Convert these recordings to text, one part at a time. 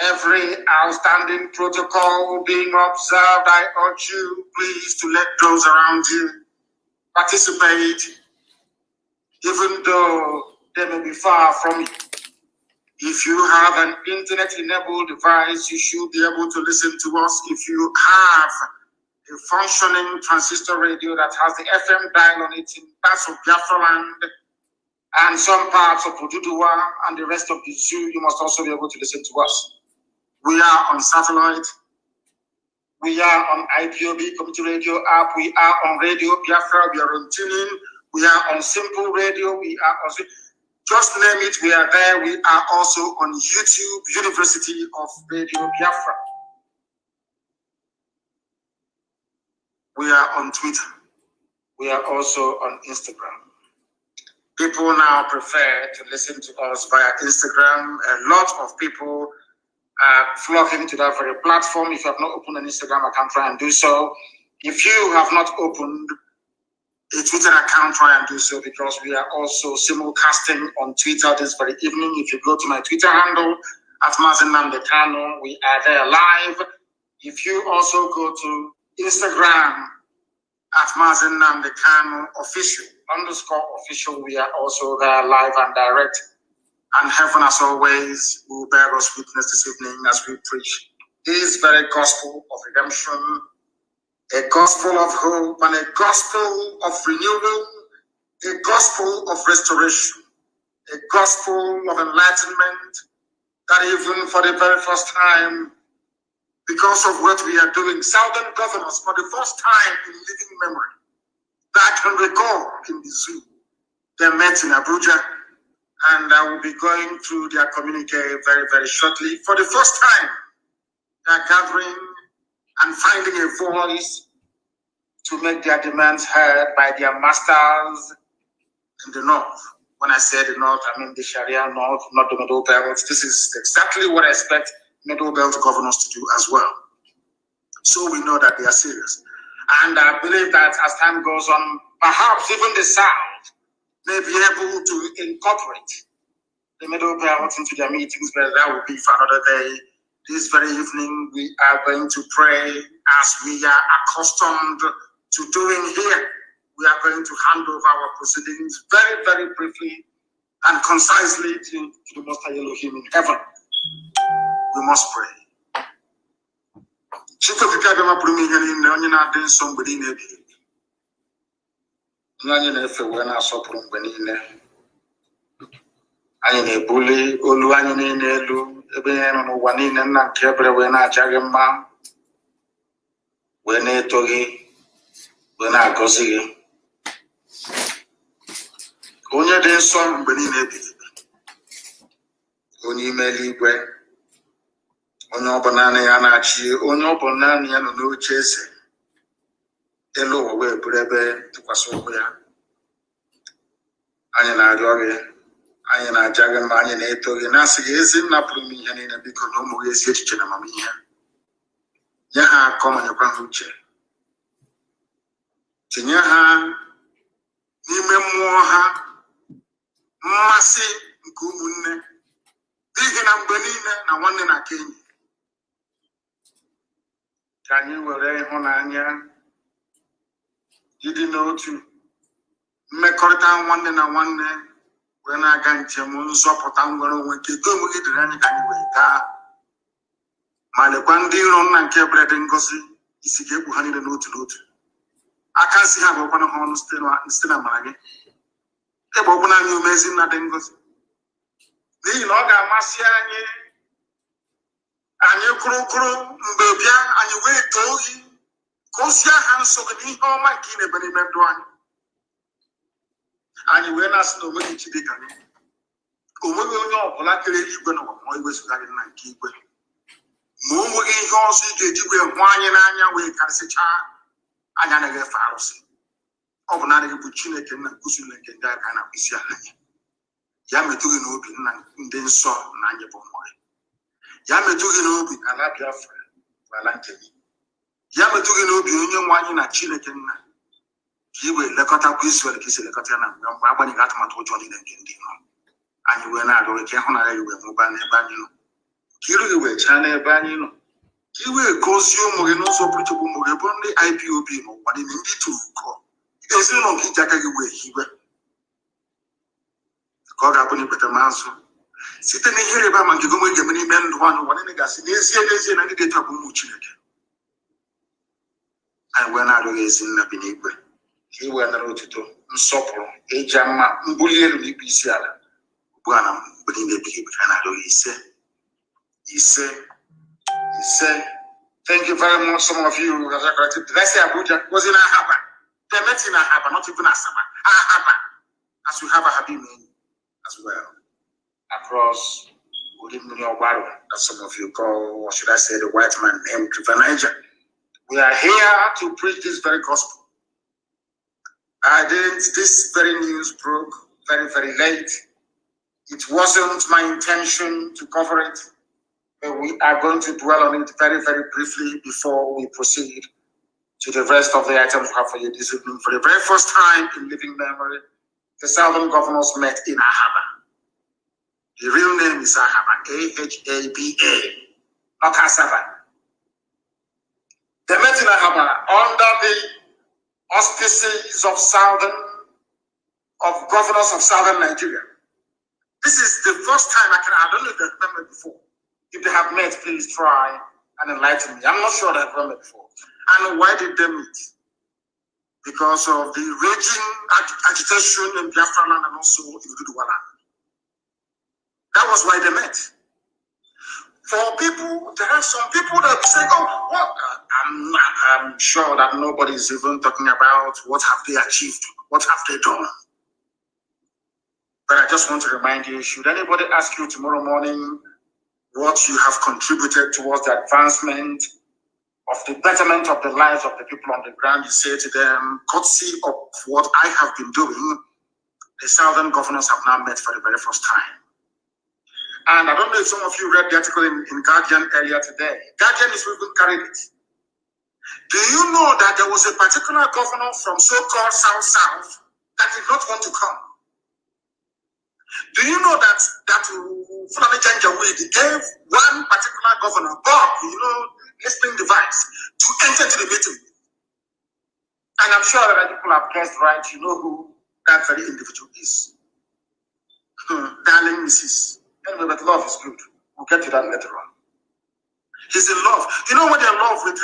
Every outstanding protocol being observed, I urge you, please, to let those around you participate, even though they may be far from you. If you have an internet-enabled device, you should be able to listen to us. If you have a functioning transistor radio that has the FM dial on it in parts of Biafra land and some parts of Oduduwa and the rest of the zoo, you must also be able to listen to us. We are on satellite. We are on IPOB Community Radio app. We are on Radio Biafra. We are on TuneIn. We are on Simple Radio. We are on... Just name it, we are there. We are also on YouTube, University of Radio Biafra. We are on Twitter. We are also on Instagram. People now prefer to listen to us via Instagram. A lot of people are flocking to that very platform. If you have not opened an Instagram account, try and do so. If you have not opened a Twitter account, try and do so, because we are also simulcasting on Twitter this very evening. If you go to my Twitter handle at Nnamdi Kanu, we are there live. If you also go to Instagram at Nnamdi Kanu _official, we are also there live and direct. And heaven, as always, will bear us witness this evening as we preach this very gospel of redemption, a gospel of hope, and a gospel of renewal, a gospel of restoration, a gospel of enlightenment, that even for the very first time, because of what we are doing, Southern governors, for the first time in living memory, that I can recall in the zoo, they met in Abuja, and I will be going through their communique very, very shortly. For the first time, they are gathering and finding a voice to make their demands heard by their masters in the north. When I say the north, I mean the Sharia north, not the Middle Belt. This is exactly what I expect Middle Belt governors to do as well. So we know that they are serious. And I believe that as time goes on, perhaps even the South may be able to incorporate the Middle Belt into their meetings, but that will be for another day. This very evening, we are going to pray as we are accustomed to doing here. We are going to hand over our proceedings very, very briefly and concisely to the Most High Elohim in heaven. We must pray. Anyị na-ebuli olu anyị niile elu ebe ihe nọ n'ụwa niile, nna nke ebere wee na-aja gị mma, wee na-eto gị, wee na-agọzi gị. Onye dị nsọ mgbe niile ebighị ebi, onye ime eluigwe, onye ọ bụ naanị ya na-achị, onye ọ bụ naanị ya nọ n'oche eze elu ụwa wee bụrụ ebe tụkwasị ụkwụ ya. Anyị na-arịọ gị, anyị na-aja gị mma, anyị na-eto gị, na-asị gị ezi nna pụrụ ime ihe niile, biko na ụmụ gị ezi echiche na amamihe, nye ha akọ ma nyekwa ha uche, tinye ha n'ime mmụọ ha mmasị nke ụmụnne, n'ihi na mgbe niile na nwanne na aka enyi, ka anyị were ịhụnanya, ịdị n'otu, mmekọrịta nwanne na nwanne wee na-aga njem nzọpụta nwere onwe nke ego onwe gị dịrị anyị ka anyị wee gaa. Ma lekwa ndị iro nna nke ebere dị ngọzi, isi ga-ekpu ha niile n'otu n'otu. Aka nsị ha bụ ọkwana ha ọnụ site na amara gị. Ebe ọbụla anyị ume ezi nna dị ngọzi, n'ihi na ọ ga-amasị anyị kwụrụ mgbe bịa anyị wee too gị, ka o si aha nsọ gị n'ihe ọma nke ị na-ebe n'ime ndụ anyị. Anyị wee na-asị na onweghị chi dị ka gị, onweghị onye ọbụla kere eluigwe n'ụwa ma iwezụga gị nna nke igwe, ma o nweghị ihe ọzọ ị ga-eji wee hụ anyị n'anya wee karịsịchaa anyị anaghị efe arụsị. Ọ bụ naanị gị bụ Chineke nna nkụziri nke ndị aka na isi ala anyị. Ya metụ gị n'obi nna ndị nsọ na anyị bụ ụmụ gị. Ya metụ gị n'obi ala Biafra bụ ala nke gị. Ya metụ gị n'obi onye nwe anyị na Chineke nna, ka i wee lekọtakwa Israel ka isi lekọta ya na mgbe agbanyeghị atụmatụ ụjọ niile nke ndị nọ. Anyị wee na-arịọ gị ka ịhụnanya gị wee mụbaa n'ebe anyị nọ, Kiru we chane banino. Kiwe goes you Moreno so pretty Morebondi IPOB no one in Indy to call. There's no Kijaka way he were. God happened with a manso. Sitting here about Mangigomo Gemini men one in the gas. There's and the data Muchi. And when I was in Nabinigwe, he went out to do Sopo, a Jama, Bullier, Lipisiala, Buanam, within the big Canado, he said, thank you very much, some of you. Did I say Abuja was in Ahaba? They met in Ahaba, not even Asaba. Ahaba, as we have a happy name as well. Across Udimuni, that some of you call, or should I say, the white man named River Niger. We are here to preach this very gospel. This very news broke very, very late. It wasn't my intention to cover it, but we are going to dwell on it very, very briefly before we proceed to the rest of the items we have for you this evening. For the very first time in living memory, the Southern governors met in Ahaba. The real name is Ahaba, A-H-A-B-A, not Asaba. They met in Ahaba under the auspices of governors of Southern Nigeria. This is the first time I don't know if they remember before. If they have met, please try and enlighten me. I'm not sure they have met before. And why did they meet? Because of the raging agitation in Biafra land and also in Duduwa land. That was why they met. For people, there are some people that say, oh, what? I'm sure that nobody is even talking about what have they achieved, what have they done. But I just want to remind you, should anybody ask you tomorrow morning what you have contributed towards the advancement of the betterment of the lives of the people on the ground, you say to them, courtesy of what I have been doing, the Southern governors have now met for the very first time. And I don't know if some of you read the article in Guardian earlier today. Guardian is even carried it. Do you know that there was a particular governor from so-called South that did not want to come? Do you know that Fulani Janjaweed gave one particular governor, Bob, listening device, to enter into the meeting? And I'm sure that people have guessed right, you know who that very individual is. Darling Mrs. Anyway, but love is good. We'll get to that later on. He's in love. You know when you're in love with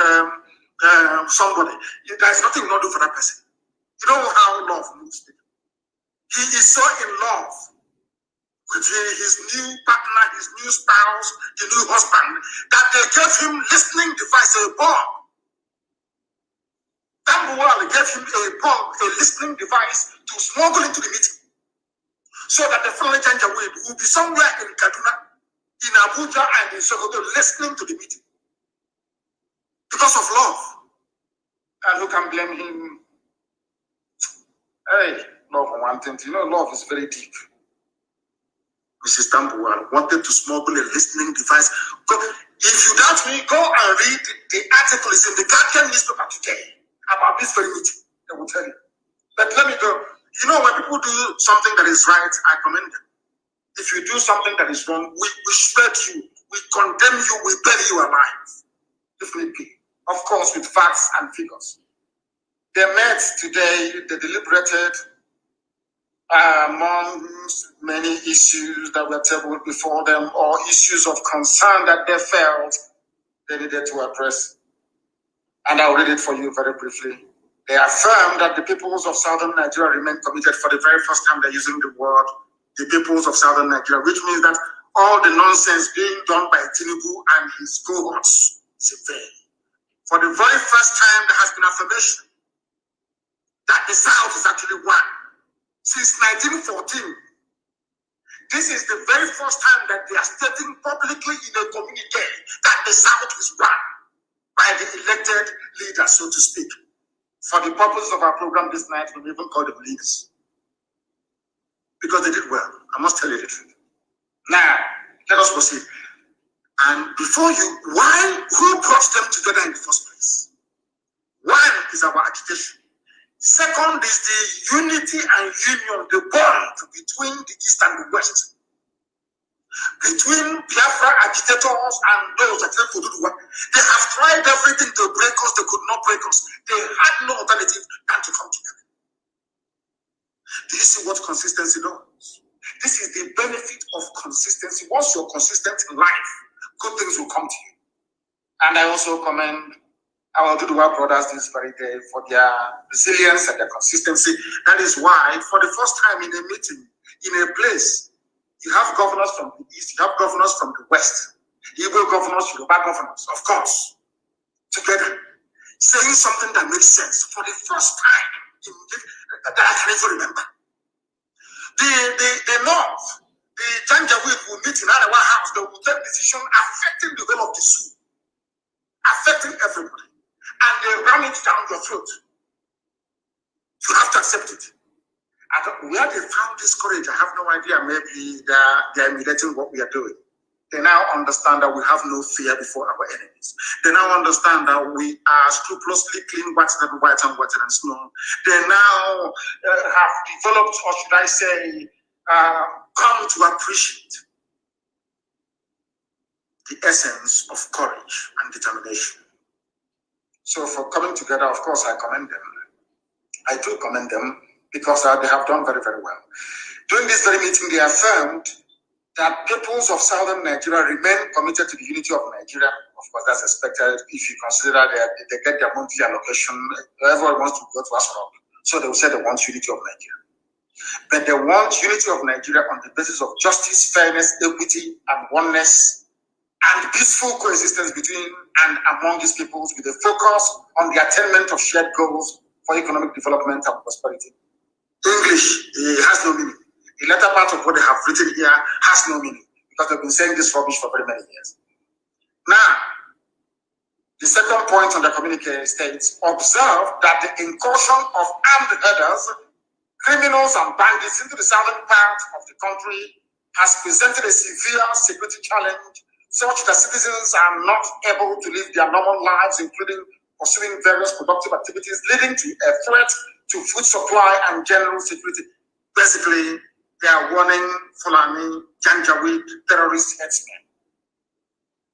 somebody, there's nothing you not do for that person. You know how love moves people. He is so in love with his new partner, his new spouse, the new husband, that they gave him listening device, a bomb. Tambuwal gave him a bomb, a listening device to smuggle into the meeting. So that the Fulani Janjaweed will be somewhere in Kaduna, in Abuja, and in Sokoto listening to the meeting. Because of love. And who can blame him? Hey, love for one thing. You know, love is very deep. Mrs. Tambuwal wanted to smuggle a listening device. If you doubt me, go and read the article. It's in the Guardian newspaper today about this very meeting. They will tell you. But let me go. You know, when people do something that is right, I commend them. If you do something that is wrong, we spare you, we condemn you, we bury you alive. Definitely. Of course, with facts and figures. They met today, they deliberated amongst many issues that were tabled before them, or issues of concern that they felt they needed to address. And I'll read it for you very briefly. They affirm that the peoples of Southern Nigeria remain committed. For the very first time, they're using the word, the peoples of Southern Nigeria, which means that all the nonsense being done by Tinubu and his cohorts is in vain. For the very first time, there has been affirmation that the South is actually one. Since 1914, this is the very first time that they are stating publicly in a communique that the South is one by the elected leaders, so to speak. For the purposes of our program this night, we even call them leaders. Because they did well. I must tell you the truth. Now, let us proceed. And before you, who brought them together in the first place? One is our agitation. Second is the unity and union, the bond between the East and the West. Between Biafra agitators and those that for Duduwa, they have tried everything to break us, they could not break us. They had no alternative than to come together. Do you see what consistency does? This is the benefit of consistency. Once you're consistent in life, good things will come to you. And I also commend our Duduwa brothers this very day for their resilience and their consistency. That is why, for the first time in a meeting, in a place, you have governors from the east, you have governors from the west, Igbo governors, Yoruba governors, of course, together, saying something that makes sense for the first time that I can even remember. The North, the Janjaweed will meet in our house, they will take decision affecting the whole of the Sioux, affecting everybody. And they ram it down your throat. You have to accept it. And where they found this courage, I have no idea. Maybe they're emulating what we are doing. They now understand that we have no fear before our enemies. They now understand that we are scrupulously clean, whiter and snow. They now have developed, or should I say, come to appreciate the essence of courage and determination. So for coming together, of course, I commend them. I do commend them because they have done very, very well. During this very meeting, they affirmed that peoples of southern Nigeria remain committed to the unity of Nigeria. Of course, that's expected if you consider that they get their monthly allocation. Everyone wants to go to Asarok. So they will say they want unity of Nigeria. But they want unity of Nigeria on the basis of justice, fairness, equity, and oneness, and peaceful coexistence between and among these peoples with a focus on the attainment of shared goals for economic development and prosperity. English has no meaning. The latter part of what they have written here has no meaning because they've been saying this rubbish for very many years. Now, the second point on the communique states, observe that the incursion of armed herders, criminals and bandits into the southern part of the country has presented a severe security challenge such that citizens are not able to live their normal lives, including pursuing various productive activities, leading to a threat to food supply and general security. Basically, they are warning Fulani, Janjaweed, terrorist headsmen.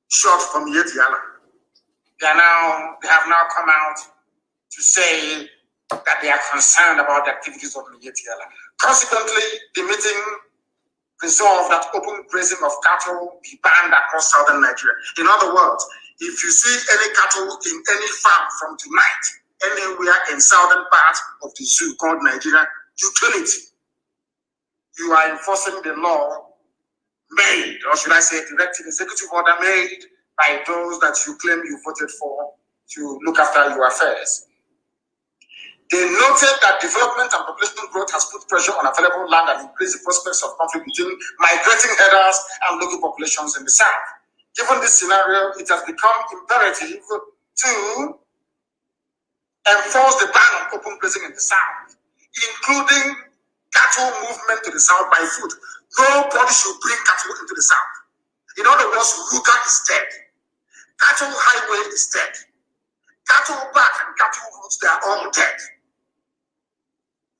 Short from Yetiala. They have now come out to say that they are concerned about the activities of Yetiala. Consequently, the meeting resolved that open grazing of cattle be banned across southern Nigeria. In other words, if you see any cattle in any farm from tonight, anywhere in southern part of the zoo called Nigeria, you kill it. You are enforcing the law made, or should I say directive executive order made by those that you claim you voted for to look after your affairs. They noted that development and population growth has put pressure on available land and increased the prospects of conflict between migrating herders and local populations in the south. Given this scenario, it has become imperative to enforce the ban on open grazing in the south, including cattle movement to the south by foot. Nobody should bring cattle into the south. In other words, Ruga is dead. Cattle highway is dead. Cattle back and cattle routes, they are all dead.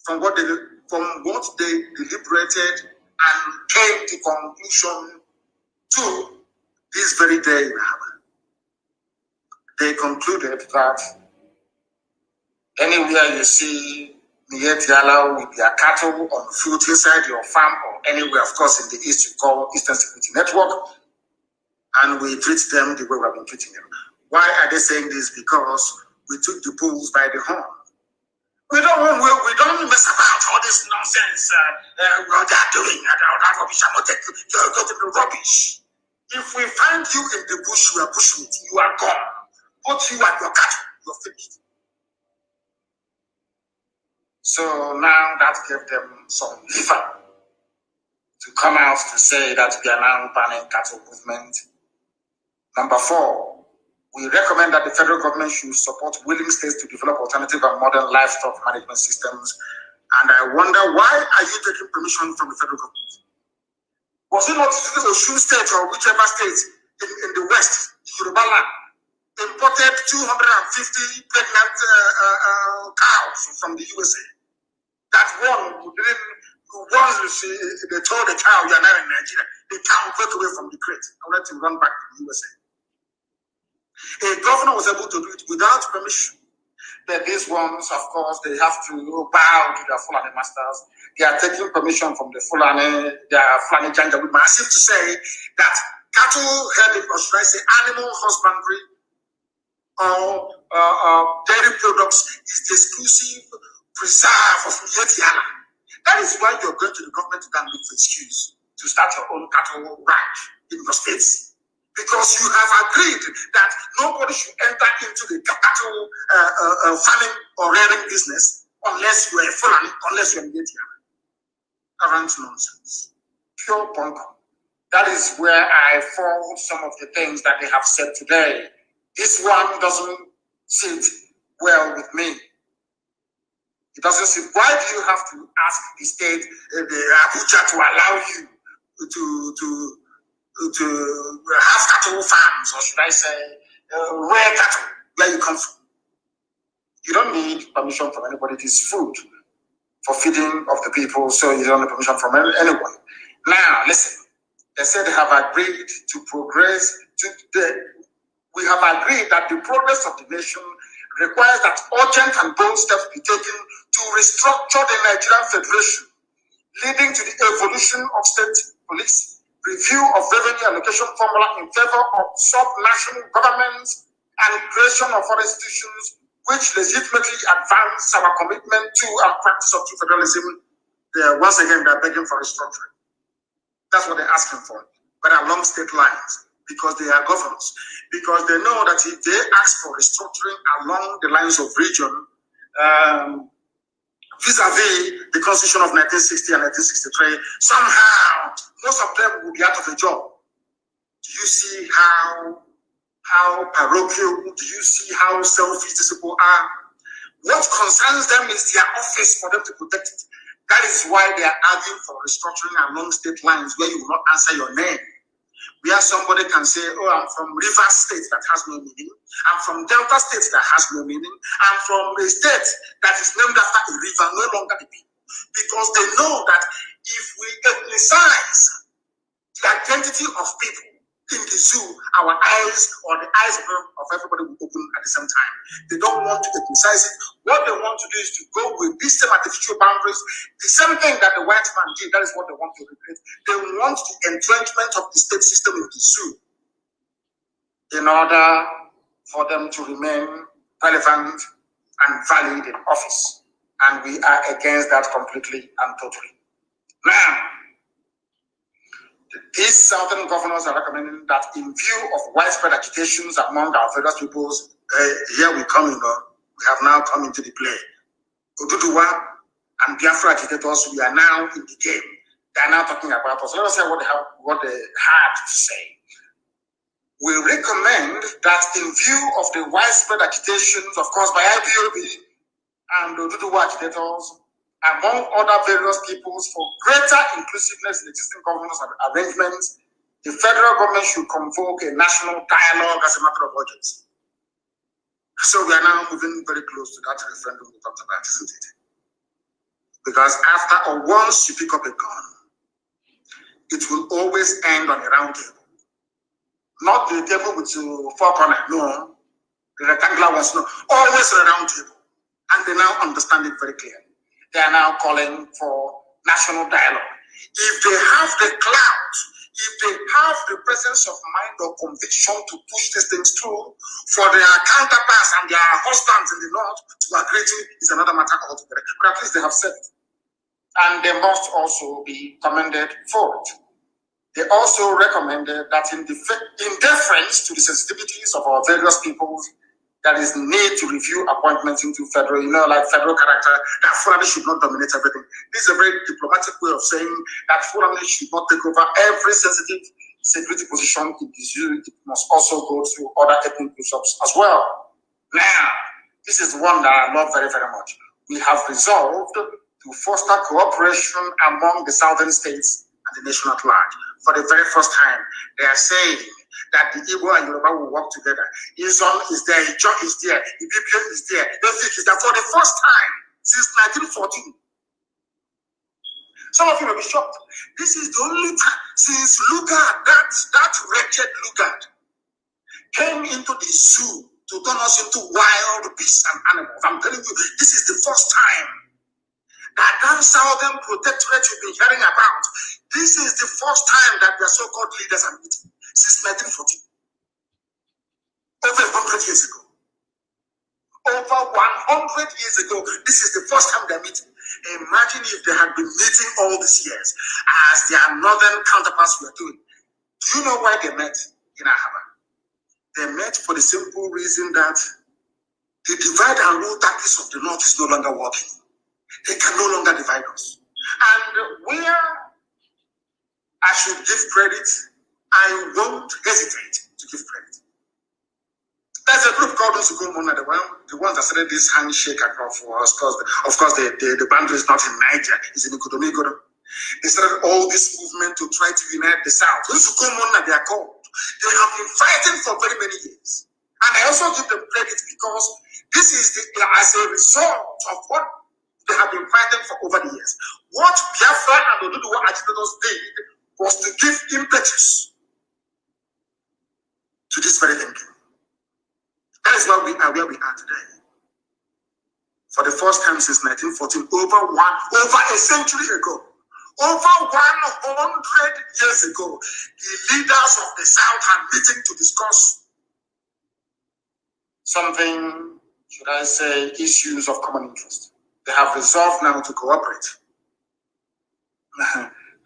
From what they deliberated and came to conclusion to this very day now, they concluded that anywhere you see Nietiala with their cattle on foot inside your farm or anywhere, of course, in the east, you call Eastern Security Network, and we treat them the way we have been treating them. Why are they saying this? Because we took the bulls by the horn. We don't mess about all this nonsense what they're doing. That rubbish. I'm not taking the rubbish. If we find you in the bush, you are bushmeat. You are gone. Both you and your cattle, you're finished. So now that gave them some liver to come out to say that we are now banning cattle movement. Number 4. We recommend that the federal government should support willing states to develop alternative and modern livestock management systems. And I wonder, why are you taking permission from the federal government? Was it not Osun State or whichever state in the West, Yoruba land, imported 250 pregnant cows from the USA? That one Once you see, they told the cow, you are now in Nigeria, the cow broke away from the crate and let him run back to the USA. A governor was able to do it without permission. But these ones, of course, they have to bow to their Fulani masters. They are taking permission from the Fulani, their Fulani Janjaweed, as if to say that cattle herding, or should I say animal husbandry or dairy products is the exclusive preserve of Yetiala. That is why you're going to the government to go and look for excuse to start your own cattle ranch in your states. Because you have agreed that nobody should enter into the cattle farming or rearing business unless you are a Fulani, unless you are a Yetiala. Around nonsense. Pure bunkum. That is where I fold some of the things that they have said today. This one doesn't sit well with me. It doesn't sit. Why do you have to ask the state, the Abuja, to allow you to have cattle farms, or should I say, rear cattle, where you come from? You don't need permission from anybody. It is food for feeding of the people, so you don't need permission from anyone. Now, listen. They said they have agreed to progress. We have agreed that the progress of the nation requires that urgent and bold steps be taken to restructure the Nigerian Federation, leading to the evolution of state police, review of revenue allocation formula in favor of sub-national governments, and creation of other institutions which legitimately advance our commitment to and practice of true federalism. Once again, they're begging for restructuring. That's what they're asking for, but along state lines, because they are governors. Because they know that if they ask for restructuring along the lines of region, vis-a-vis the Constitution of 1960 and 1963, somehow most of them will be out of a job. Do you see how parochial? Do you see how selfish these people are? What concerns them is their office for them to protect it. That is why they are arguing for restructuring along state lines where you will not answer your name. Where somebody can say, oh, I'm from River State, that has no meaning. I'm from Delta State, that has no meaning. I'm from a state that is named after a river, no longer the people. Because they know that if we ethnicize the identity of people in the zoo, our eyes or the eyes of everybody will open at the same time. They don't want to ethnicize it. What they want to do is to go with these same artificial boundaries, the same thing that the white man did. That is what they want to replace. They want the entrenchment of the state system in the zoo in order for them to remain relevant and valid in office. And we are against that completely and totally. Now, these southern governors are recommending that in view of widespread agitations among our various peoples, here we come, we have now come into the play. Oduduwa and Biafra agitators, we are now in the game. They are now talking about us. Let us say what they had to say. We recommend that in view of the widespread agitations, of course, by IPOB and Oduduwa agitators, among other various peoples, for greater inclusiveness in existing governance arrangements, the federal government should convoke a national dialogue as a matter of urgency. So we are now moving very close to that referendum we talked about, isn't it? Because after or once you pick up a gun, it will always end on a round table. Not the table with four corners, no. The rectangular ones, no. Always a round table. And they now understand it very clearly. They are now calling for national dialogue. If they have the clout, if they have the presence of mind or conviction to push these things through, for their counterparts and their husbands in the north to agree to it is another matter altogether. But at least they have said it. And they must also be commended for it. They also recommended that in deference to the sensitivities of our various peoples, there is need to review appointments into federal, like federal character, that Fulani should not dominate everything. This is a very diplomatic way of saying that Fulani should not take over every sensitive security position in the zoo. It must also go to other ethnic groups as well. Now, this is one that I love very, very much. We have resolved to foster cooperation among the southern states and the nation at large. For the very first time, they are saying that the Igbo and Yoruba will work together. Islam is there, Ijo is there, Ibibio is there, Efik is there for the first time since 1914. Some of you may be shocked. This is the only time since Lugard, that wretched Lugard, came into the zoo to turn us into wild beasts and animals. I'm telling you, this is the first time that southern protectorate you've been hearing about. This is the first time that their so-called leaders are meeting since 1914. Over 100 years ago. Over 100 years ago, this is the first time they're meeting. Imagine if they had been meeting all these years as their northern counterparts were doing. Do you know why they met in Ahaba? They met for the simple reason that the divide and rule tactics of the North is no longer working. They can no longer divide us. And where I should give credit, I won't hesitate to give credit. There's a group called Usukumuna, the ones that started this handshake across for us, because of course the boundary is not in Niger, it's in Ikodomigodo. They started all this movement to try to unite the South. Usukumuna, they are called. They have been fighting for very many years. And I also give them credit because this is as a result of what they have been fighting for over the years. What Biafra and Oduduwa agitators did was to give impetus to this very thinking. That is why we are where we are today. For the first time since 1914, over a century ago, over 100 years ago, the leaders of the South are meeting to discuss something, should I say, issues of common interest. They have resolved now to cooperate.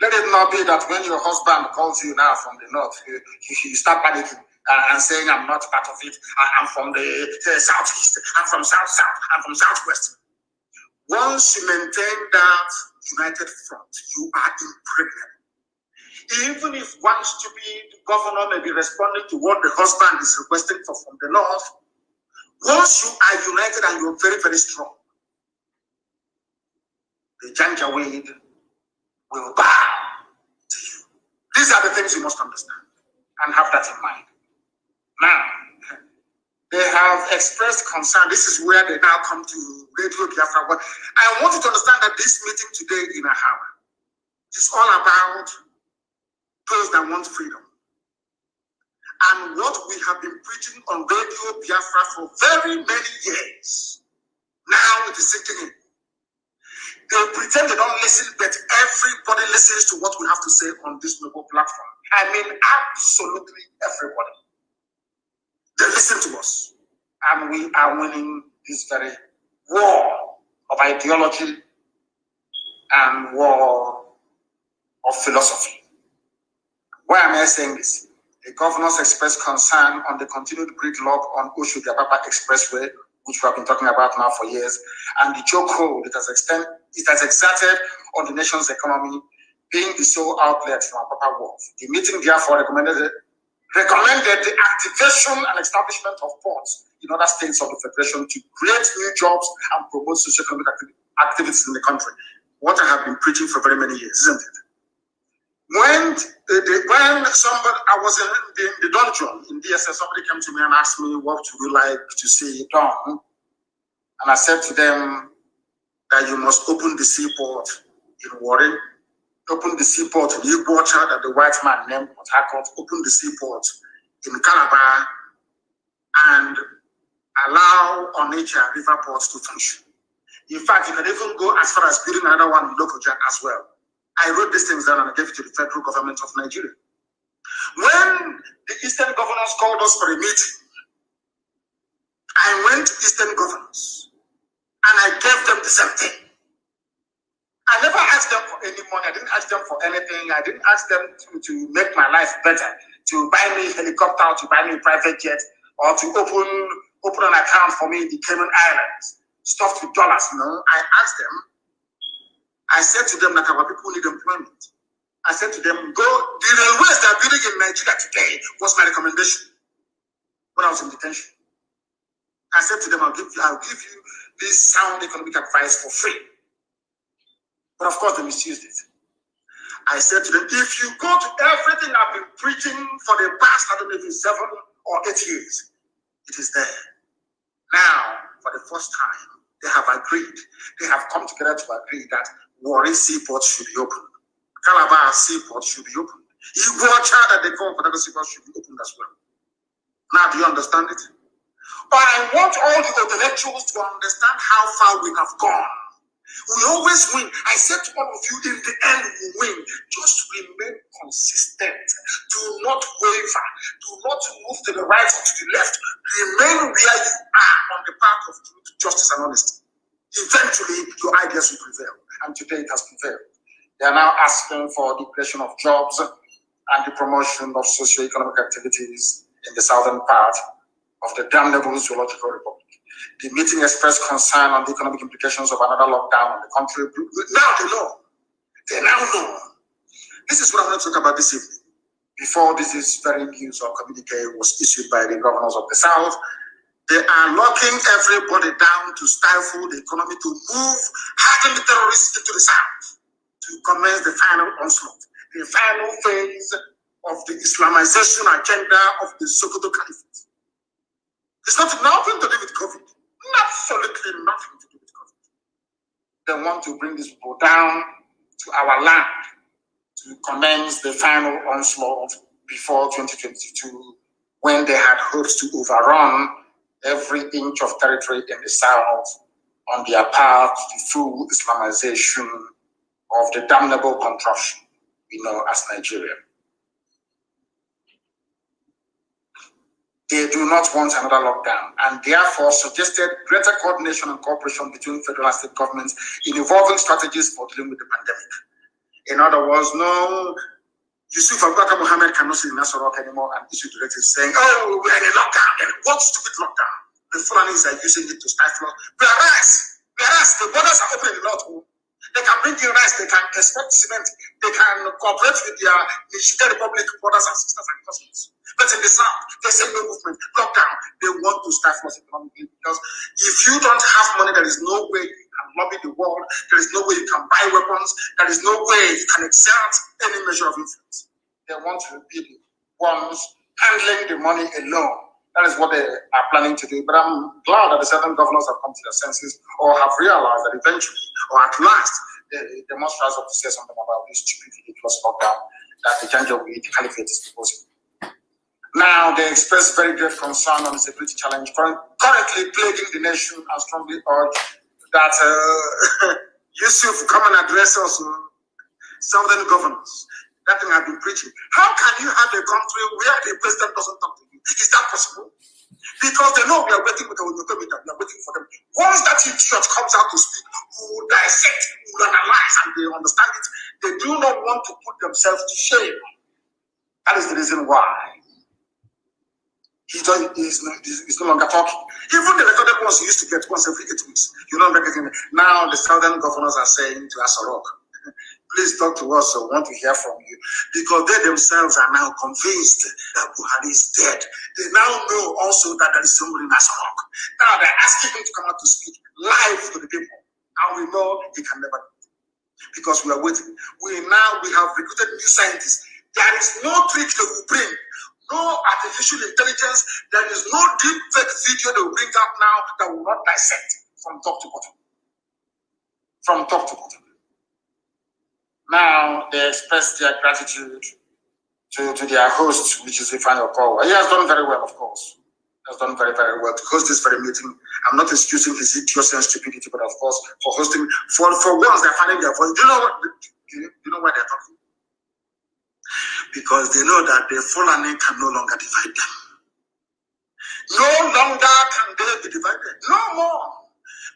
Let it not be that when your husband calls you now from the north, you start panicking and saying, I'm not part of it. I'm from the southeast. I'm from south, I'm from southwest. Once you maintain that united front, you are impregnable. Even if one stupid governor may be responding to what the husband is requesting from the north, once you are united and you're very, very strong, the Janjaweed will bow to you. These are the things you must understand and have that in mind. Now, they have expressed concern. This is where they now come to Radio Biafra. But I want you to understand that this meeting today in Ahaba is all about those that want freedom. And what we have been preaching on Radio Biafra for very many years, now it is sinking in. They pretend they don't listen, but everybody listens to what we have to say on this noble platform. I mean, absolutely everybody. They listen to us. And we are winning this very war of ideology and war of philosophy. Why am I saying this? The governors expressed concern on the continued gridlock on Oshu-Diababa Expressway, which we have been talking about now for years, and the chokehold it has exerted on the nation's economy, being the sole outlet from Apapa Wharf. The meeting therefore recommended the activation and establishment of ports in other states of the Federation to create new jobs and promote socio-economic activities in the country. What I have been preaching for very many years, isn't it? When I was in the dungeon in DSS, somebody came to me and asked me, what would you like to see done? And I said to them that you must open the seaport in Warren, open the seaport in Iguacha that the white man named Port Harcourt, open the seaport in Calabar, and allow Onitsha river ports to function. In fact, you can even go as far as building another one in Lokoja as well. I wrote these things down and I gave it to the federal government of Nigeria. When the Eastern governors called us for a meeting, I went to Eastern governors and I gave them the same thing. I never asked them for any money. I didn't ask them for anything. I didn't ask them to make my life better, to buy me a helicopter, to buy me a private jet, or to open an account for me in the Cayman Islands, stuffed with dollars. No, I asked them. I said to them that our people need employment. I said to them, go, the railways that are building in Nigeria today was my recommendation when I was in detention. I said to them, I'll give you this sound economic advice for free. But of course, they misused it. I said to them, if you go to everything I've been preaching for the past, I don't know if it's 7 or 8 years, it is there. Now, for the first time, They have agreed. They have come together to agree that Warri Seaport should be opened. Calabar Seaport should be opened. Iguacha that they call Port Seaport should be opened as well. Now, do you understand it? But I want all the intellectuals to understand how far we have gone. We always win. I said to all of you, in the end, we win. Just remain consistent. Do not waver. Do not move to the right or to the left. Remain where you are on the path of truth, justice, and honesty. Eventually, your ideas will prevail. And today it has prevailed. They are now asking for the creation of jobs and the promotion of socio-economic activities in the southern part of the damnable zoological republic. The meeting expressed concern on the economic implications of another lockdown in the country. Now they know. They now know. This is what I want to talk about this evening. Before this is very news or communique was issued by the governors of the South, they are locking everybody down to stifle the economy, to move hardened terrorists into the South, to commence the final onslaught, the final phase of the Islamization agenda of the Sokoto Caliphate. It's nothing to do with COVID. Absolutely nothing to do with COVID. They want to bring these people down to our land to commence the final onslaught before 2022, when they had hopes to overrun every inch of territory in the South on their path to the full Islamization of the damnable contraption we know as Nigeria. They do not want another lockdown, and therefore suggested greater coordination and cooperation between federal and state governments in evolving strategies for dealing with the pandemic. In other words, no, Yusuf Abubakar Mohammed cannot sit in Nasser Rock anymore and issue directives saying, oh, we're in a lockdown. Then what stupid lockdown? The Fulanis are using it to stifle us. Whereas the borders are open in the north. They can bring in rice, they can export cement, they can cooperate with their Nigeria Republic brothers and sisters and cousins. But in the South, they say no movement, lockdown. They want to stifle us economically, because if you don't have money, there is no way you can lobby the world, there is no way you can buy weapons, there is no way you can exert any measure of influence. They want to be the ones handling the money alone. That is what they are planning to do. But I'm glad that the certain governors have come to their senses, or have realized that eventually, or at last, they must rise up to say something about this stupid, ridiculous lockdown that the Janjaweed Caliphate is proposing. Now, they express very grave concern on the security challenge currently plaguing the nation, and strongly urge that Yusuf come and address us, southern governors. That thing I've been preaching. How can you have a country where the president doesn't talk to you? Is that possible? Because they know we are waiting with we are waiting for them. Once that idiot comes out to speak, who will dissect, who will analyze, and they understand it, they do not want to put themselves to shame. That is the reason why he's no longer talking. Even the recorded ones he used to get once every 8 weeks, you know, now the southern governors are saying to Asarok, please talk to us, so we want to hear from you. Because they themselves are now convinced that Buhari is dead. They now know also that there is somebody in Asarok. Now they're asking him to come out to speak live to the people. And we know he can never do it. Because we are waiting. We have recruited new scientists. There is no trick they will bring. No artificial intelligence. There is no deep fake video they will bring out now that will not dissect from top to bottom. From top to bottom. Now they express their gratitude to their host, which is Ifeanyi Okowa. He has done very well, of course. He has done very, very well to host this very meeting. I'm not excusing his idiocy and stupidity, but of course, for hosting, for once they're finding their voice. Do you know why they're talking? Because they know that the Fulani can no longer divide them. No longer can they be divided. No more.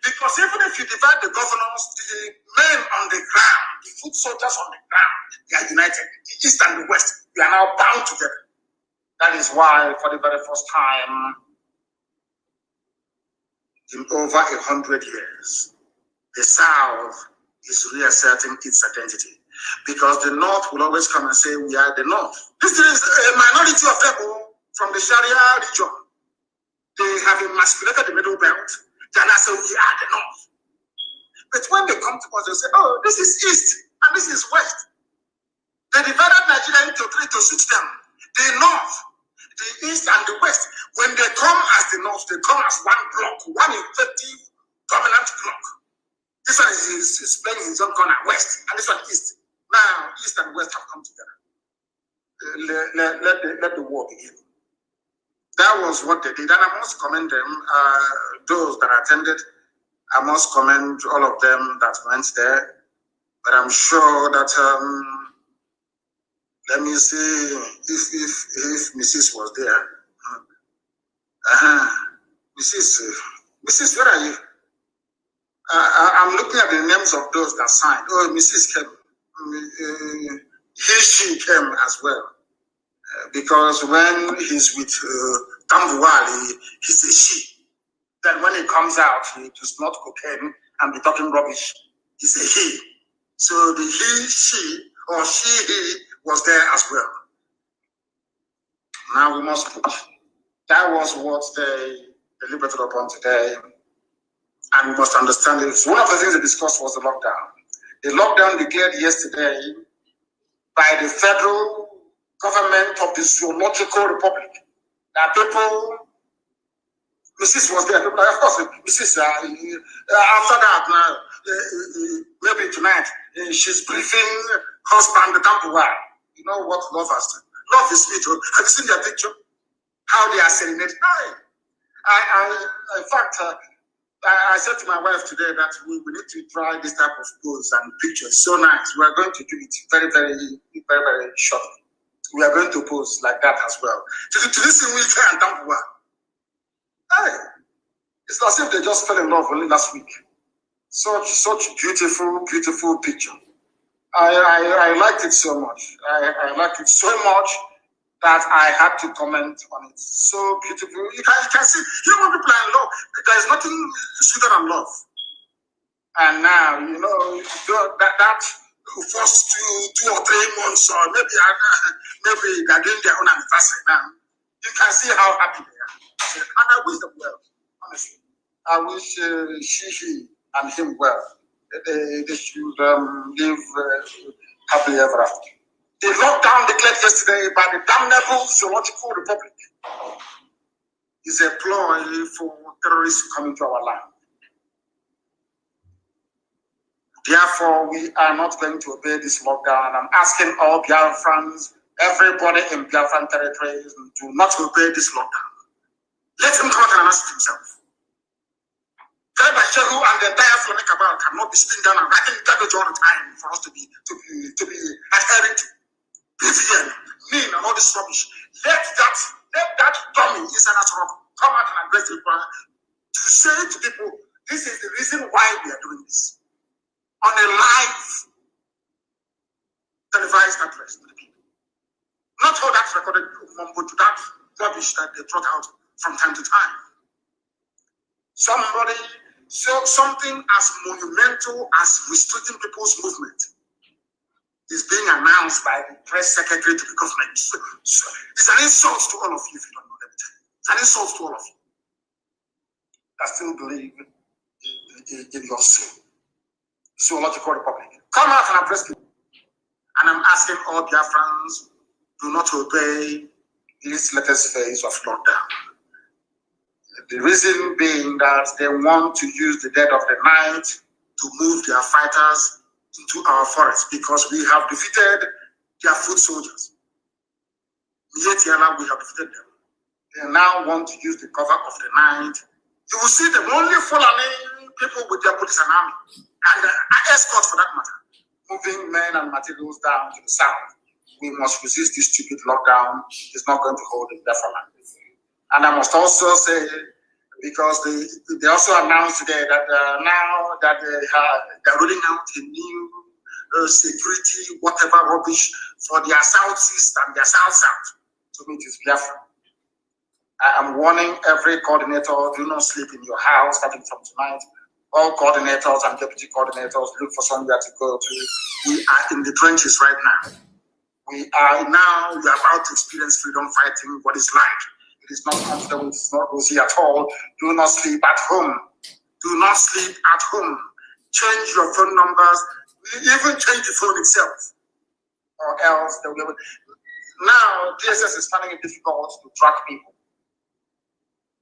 Because even if you divide the governors, the men on the ground, the foot soldiers on the ground, they are united. The East and the West, they are now bound together. That is why, for the very first time in over 100 years, the South is reasserting its identity. Because the North will always come and say, we are the North. This is a minority of people from the Sharia region. They have emasculated the Middle Belt. They are say, we are the North. But when they come to us, they say, oh, this is East and this is West. They divided Nigeria into three to suit them. The North, the East, and the West. When they come as the North, they come as one block, one effective, dominant block. This one is playing in his own corner, west, and this one east. Now, east and west have come together. Let the war begin. That was what they did, and I must commend them, those that attended. I must commend all of them that went there. But I'm sure that, let me see if Mrs. was there. Mrs., where are you? I'm looking at the names of those that signed. Oh, Mrs. came. She came as well. Because when he's with Tambuwal, he's a she. Then when he comes out, he does not cocaine and be talking rubbish. He's a he. So the he, she, or she, he was there as well. Now we must put. That was what they deliberated upon today. And we must understand it. So one of the things they discussed was the lockdown. The lockdown declared yesterday by the federal government of the Zoological Republic. That people, Mrs. was there. Of course, Mrs. After that, maybe tonight, she's briefing husband, the Tampuwa. You know what love has to. Love is sweet. Have you seen their picture? How they are serenading. In fact, I said to my wife today that we need to try this type of pose and pictures. So nice. We are going to do it very, very, very, very shortly. We are going to pose like that as well. To listen with her and Tampuwa. Hey, it's as if they just fell in love only last week. Such beautiful, beautiful picture. I liked it so much. I liked it so much that I had to comment on it. So beautiful. You can see, you know, when people are in love, there is nothing sweeter than love. And now, you know, that first 2 or 3 months, or maybe they're doing their own anniversary now. You can see how happy they are. And I wish them well, honestly. I wish she and him well. They should live happily ever after. The lockdown declared yesterday by the damnable Zoological Republic is a ploy for terrorists to come into our land. Therefore, we are not going to obey this lockdown. I'm asking all Biafrans, everybody in Biafran territories, to not obey this lockdown. Let him come out and announce it himself. Shehu and the entire Flemic cabal cannot be sitting down and writing garbage all the time for us to be adhering to. BVN, mean, and all this rubbish. Let that dummy inside that rock come out and address the people to say to people, this is the reason why we are doing this. On a live televised address to the people. Not all that recorded mumbo to that rubbish that they throw out from time to time. Something as monumental as restricting people's movement is being announced by the press secretary to the government. So it's an insult to all of you if you don't know them. It's an insult to all of you that still believe in your soul. Zoological Republic. Come out and address people. And I'm asking all Biafrans, do not obey this latest phase of lockdown. The reason being that they want to use the dead of the night to move their fighters into our forests because we have defeated their foot soldiers. Yet we have defeated them. They now want to use the cover of the night. You will see them only following people with their police and army and escort for that matter, moving men and materials down to the south. We must resist this stupid lockdown. It's not going to hold in Biafra. And I must also say, because they also announced today that now that they're rolling out a new security, whatever rubbish for their southeast and their south-south. So it is Biafra. I am warning every coordinator, do not sleep in your house starting from tonight. All coordinators and deputy coordinators, look for somewhere to go to. We are in the trenches right now. We are about to experience freedom fighting, what it's like. It is not comfortable, it's not rosy at all. Do not sleep at home. Do not sleep at home. Change your phone numbers, even change the phone itself. Or else they will. Now, DSS is finding it difficult to track people.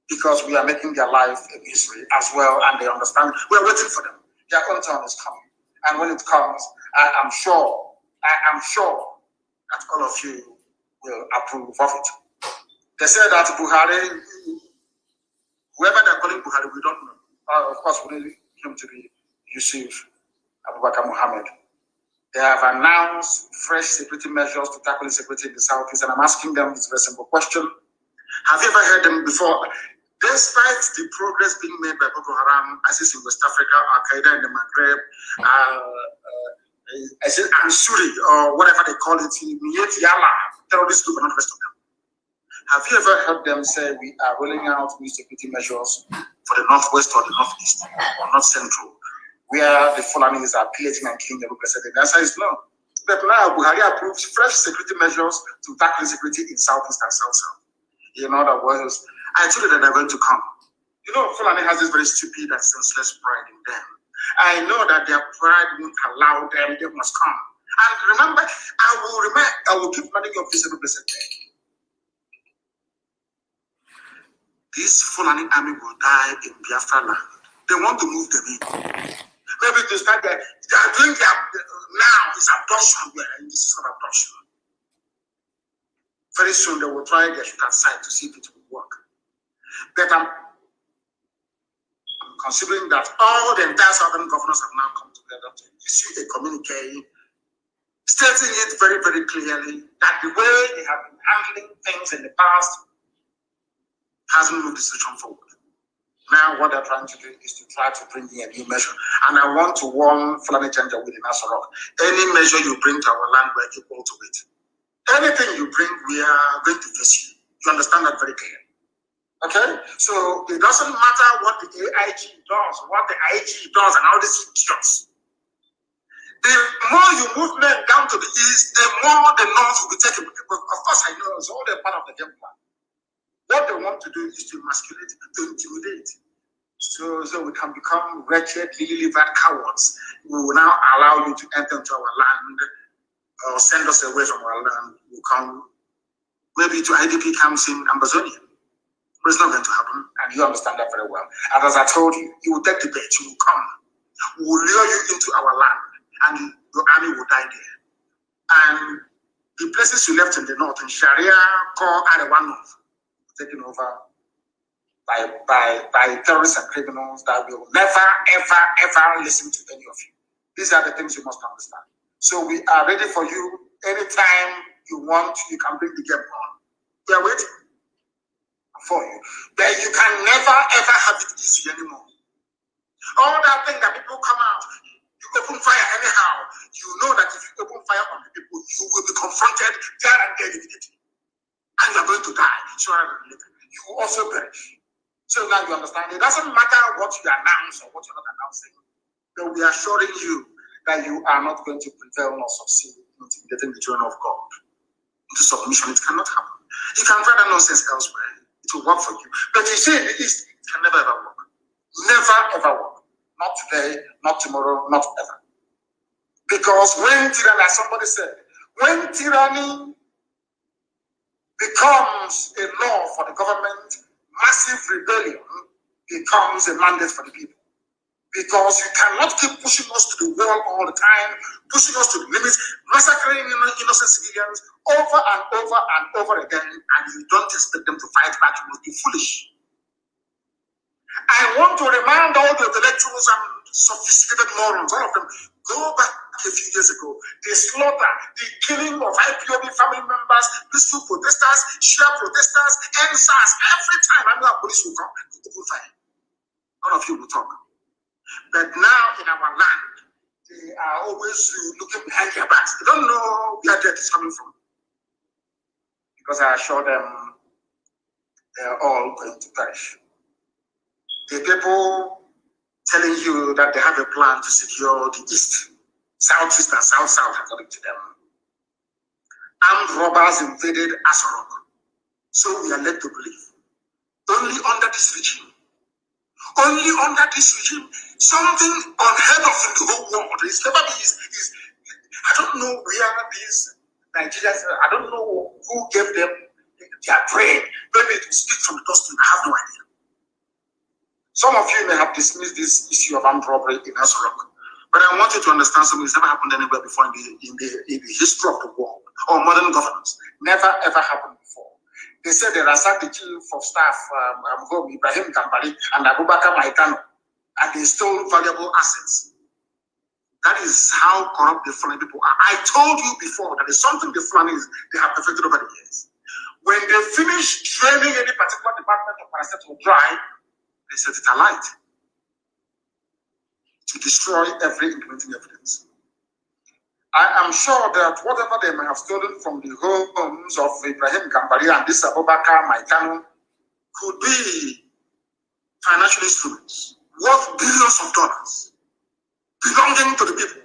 because we are making their life a misery as well, and they understand. We are waiting for them. Their own turn is coming, and when it comes, I am sure that all of you will approve of it. They said that Buhari, whoever they're calling Buhari, we don't know. Of course, we need him to be Yusuf Abubakar Mohammed. They have announced fresh security measures to tackle insecurity in the southeast, and I'm asking them this very simple question. Have you ever heard them before? Despite the progress being made by Boko Haram, ISIS in West Africa, Al-Qaeda in the Maghreb, Ansuri, or whatever they call it, Yala, terrorist group, and the rest of them. Have you ever heard them say we are rolling out new security measures for the northwest or the northeast or north central, where the Fulanis are pillaging and killing the represented? The answer is no. But now Buhari approves fresh security measures to tackle insecurity in southeast and south-south. In other words, I told you that they're going to come. You know, Fulani has this very stupid and senseless pride in them. I know that their pride won't allow them, they must come. And remember, I will keep running your visible blessed day. This Fulani army will die in Biafra land. They want to move them in. Maybe to start there, they are doing their, now it's abduction, this is not abduction. Very soon they will try their shoot aside to see if it will work. But I'm considering that all the entire southern governors have now come together to issue a communique stating it very, very clearly that the way they have been handling things in the past hasn't moved the situation forward. Now what they're trying to do is to try to bring in a new measure. And I want to warn Fulani Janja with the Nasarok. Any measure you bring to our land, we're equal to it. Anything you bring, we are going to face you. You understand that very clearly. Okay? So it doesn't matter what the AIG does, what the IG does, and all these idiots. The more you move men down to the east, the more the north will be taken. Of course, I know it's all a part of the game plan. What they want to do is to emasculate, to intimidate. So we can become wretched, lily-livered cowards. We will now allow you to enter into our land or send us away from our land. We come maybe to IDP camps in Amazonia. But it's not going to happen, and you understand that very well. And as I told you, you will take the bait, you will come. We will lure you into our land, and your army will die there. And the places you left in the north, in Sharia, Kor, Arewa North, taken over by terrorists and criminals that will never, ever listen to any of you. These are the things you must understand. So we are ready for you. Anytime you want, you can bring the game on. We are waiting for you. But you can never, ever have it easy anymore. All that thing that people come out, you open fire anyhow. You know that if you open fire on the people, you will be confronted there and there immediately. And you are going to die sooner than later. You will also perish. So now you understand. It doesn't matter what you announce or what you're not announcing. But we are assuring you that you are not going to prevail nor succeed in intimidating the children of God into submission. It cannot happen. You can try that nonsense elsewhere. It will work for you. But you see in the East, it can never ever work. Never ever work. Not today, not tomorrow, not ever. Because when tyranny, as somebody said, when tyranny becomes a law for the government, massive rebellion becomes a mandate for the people. Because you cannot keep pushing us to the wall all the time, pushing us to the limits, massacring innocent civilians over and over and over again, and you don't expect them to fight back. You must be foolish. I want to remind all the intellectuals and sophisticated morons, all of them, go back a few years ago. The slaughter, the killing of IPOB family members, peaceful protesters, Shia protesters, NSAS, every time I know a police will come, they will fire. None of you will talk. But now in our land, they are always looking behind their backs. They don't know where death is coming from. Because I assure them, they are all going to perish. The people telling you that they have a plan to secure the East, Southeast and South-South, according to them. Armed robbers invaded Asarok. So we are led to believe. Only under this regime, something unheard of in the whole world. It's never been, I don't know where these Nigerians, I don't know who gave them their brain. Maybe it will speak from the dust. I have no idea. Some of you may have dismissed this issue of armed robbery in Asorok, but I want you to understand something that's never happened anywhere before in the history of the world or modern governance. Never ever happened before. They said they ransacked the chief of staff, Ibrahim Kambari and Abubakar Kanu, and they stole valuable assets. That is how corrupt the Fulani people are. I told you before that there's something the Fulanis they have perfected over the years. When they finish training any particular department of paracetamol dry, they set it alight to destroy every incriminating evidence. I am sure that whatever they may have stolen from the homes of Ibrahim Kambari and this Abubakar Kanu could be financial instruments worth billions of dollars belonging to the people.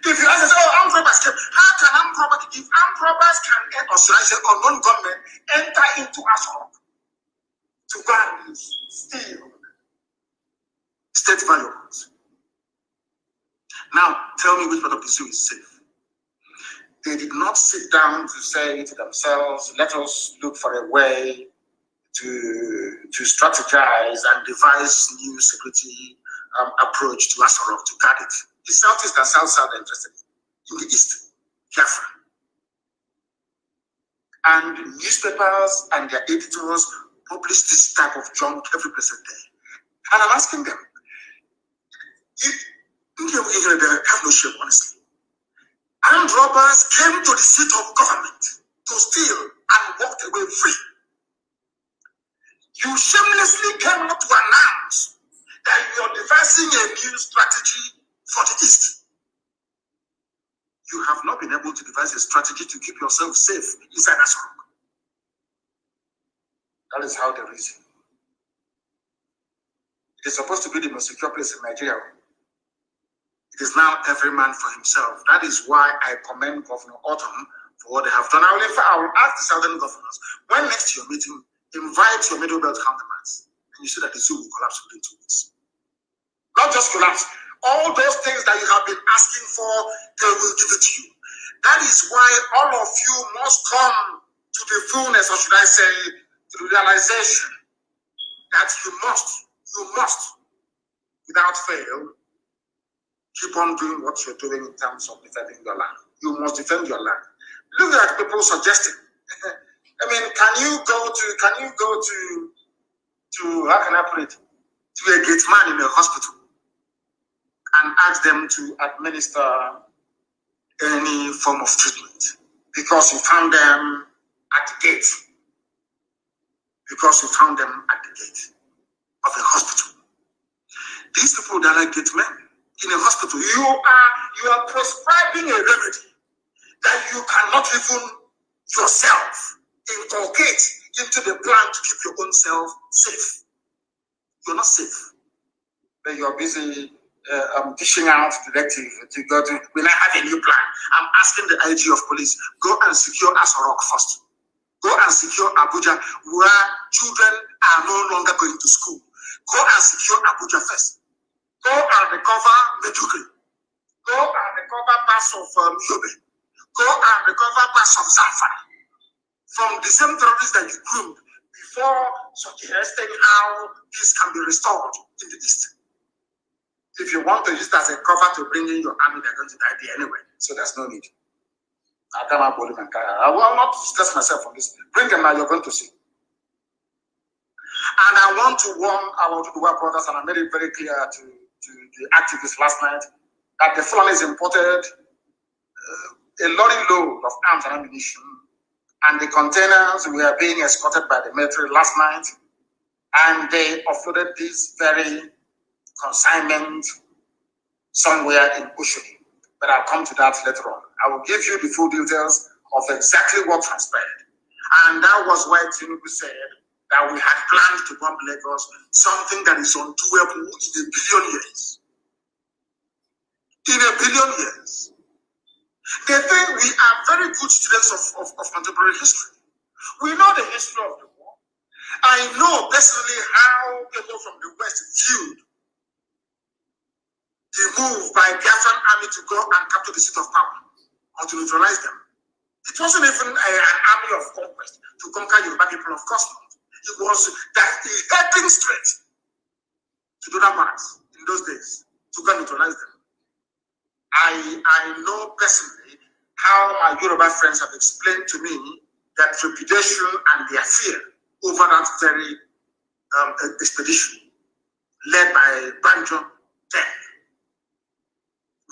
If you ask, armed robbers came, how can armed robbers, if armed robbers can, or should I say, unknown gunmen, enter into Asorok to go and steal state valuables? Now, tell me which part of the zoo is safe. They did not sit down to say to themselves, let us look for a way to strategize and devise new security approach to Asorok to guard it. The Southeast and South are interested in the East, Biafra. And newspapers and their editors publish this type of junk every present day. And I'm asking them, have no shame, honestly. Armed robbers came to the seat of government to steal and walked away free. You shamelessly came out to announce that you're devising a new strategy for the East. You have not been able to devise a strategy to keep yourself safe inside Asorok. That is how they reason. It is supposed to be the most secure place in Nigeria. It is now every man for himself. That is why I commend Governor Autumn for what they have done. I will ask the southern governors, when next you're meeting, invite your middle belt counterparts, and you see that the zoo will collapse within 2 weeks. Not just collapse. All those things that you have been asking for, they will give it to you. That is why all of you must come to the fullness, or should I say, to the realization that you must, without fail, keep on doing what you're doing in terms of defending your land. You must defend your land. Look at people suggesting. I mean, can you go to how can I put it, to a gate man in a hospital and ask them to administer any form of treatment because you found them at the gate. Because you found them at the gate of a hospital. These people that are gate men in a hospital, you are prescribing a remedy that you cannot even yourself inculcate into the plan to keep your own self safe. You're not safe, but you're busy dishing out directive to go to. When I have a new plan, I'm asking the IG of police, go and secure Asorok first. Go and secure Abuja, where children are no longer going to school. Go and secure Abuja first. Go and recover Medugri. Go and recover parts of Yobe. Go and recover parts of Zamfara from the same terrorists that you groomed before suggesting how this can be restored in the East. If you want to use it as a cover to bring in your army, they're going to die there anyway, so there's no need. I will not stress myself on this. Bring them now, you're going to see. And I want to warn our Duduwa brothers, and I made it very clear to the activists last night, that the Fulanis imported a lorry load of arms and ammunition, and the containers were being escorted by the military last night, and they offloaded this very consignment somewhere in Ushodi. But I'll come to that later on. I will give you the full details of exactly what transpired. And that was why Tinubu said that we had planned to bomb Lagos, something that is undoable in a billion years. In a billion years. They think we are very good students of contemporary history. We know the history of the war. I know personally how people from the West viewed the move by Biafran army to go and capture the seat of power or to neutralize them. It wasn't even an army of conquest to conquer Yoruba people, of course not. It was that heading straight those days to go and neutralize them. I know personally how my Yoruba friends have explained to me that trepidation and their fear over that very expedition led by Banjo then.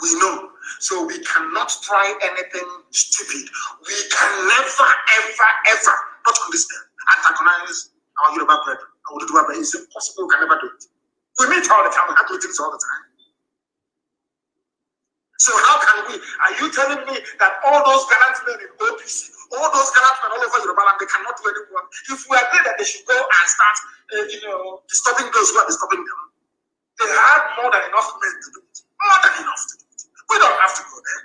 We know. So we cannot try anything stupid. We can never, ever, ever, not on this earth, antagonize our Yoruba brethren. It's impossible. We can never do it. We meet all the time. We have meetings all the time. So how can we? Are you telling me that all those gallant men in OPC, all those gallant men all over Yoruba land, they cannot do anyone? If we agree that they should go and start, disturbing those who are disturbing them, they have more than enough men to do it. More than enough to do it. We don't have to go there.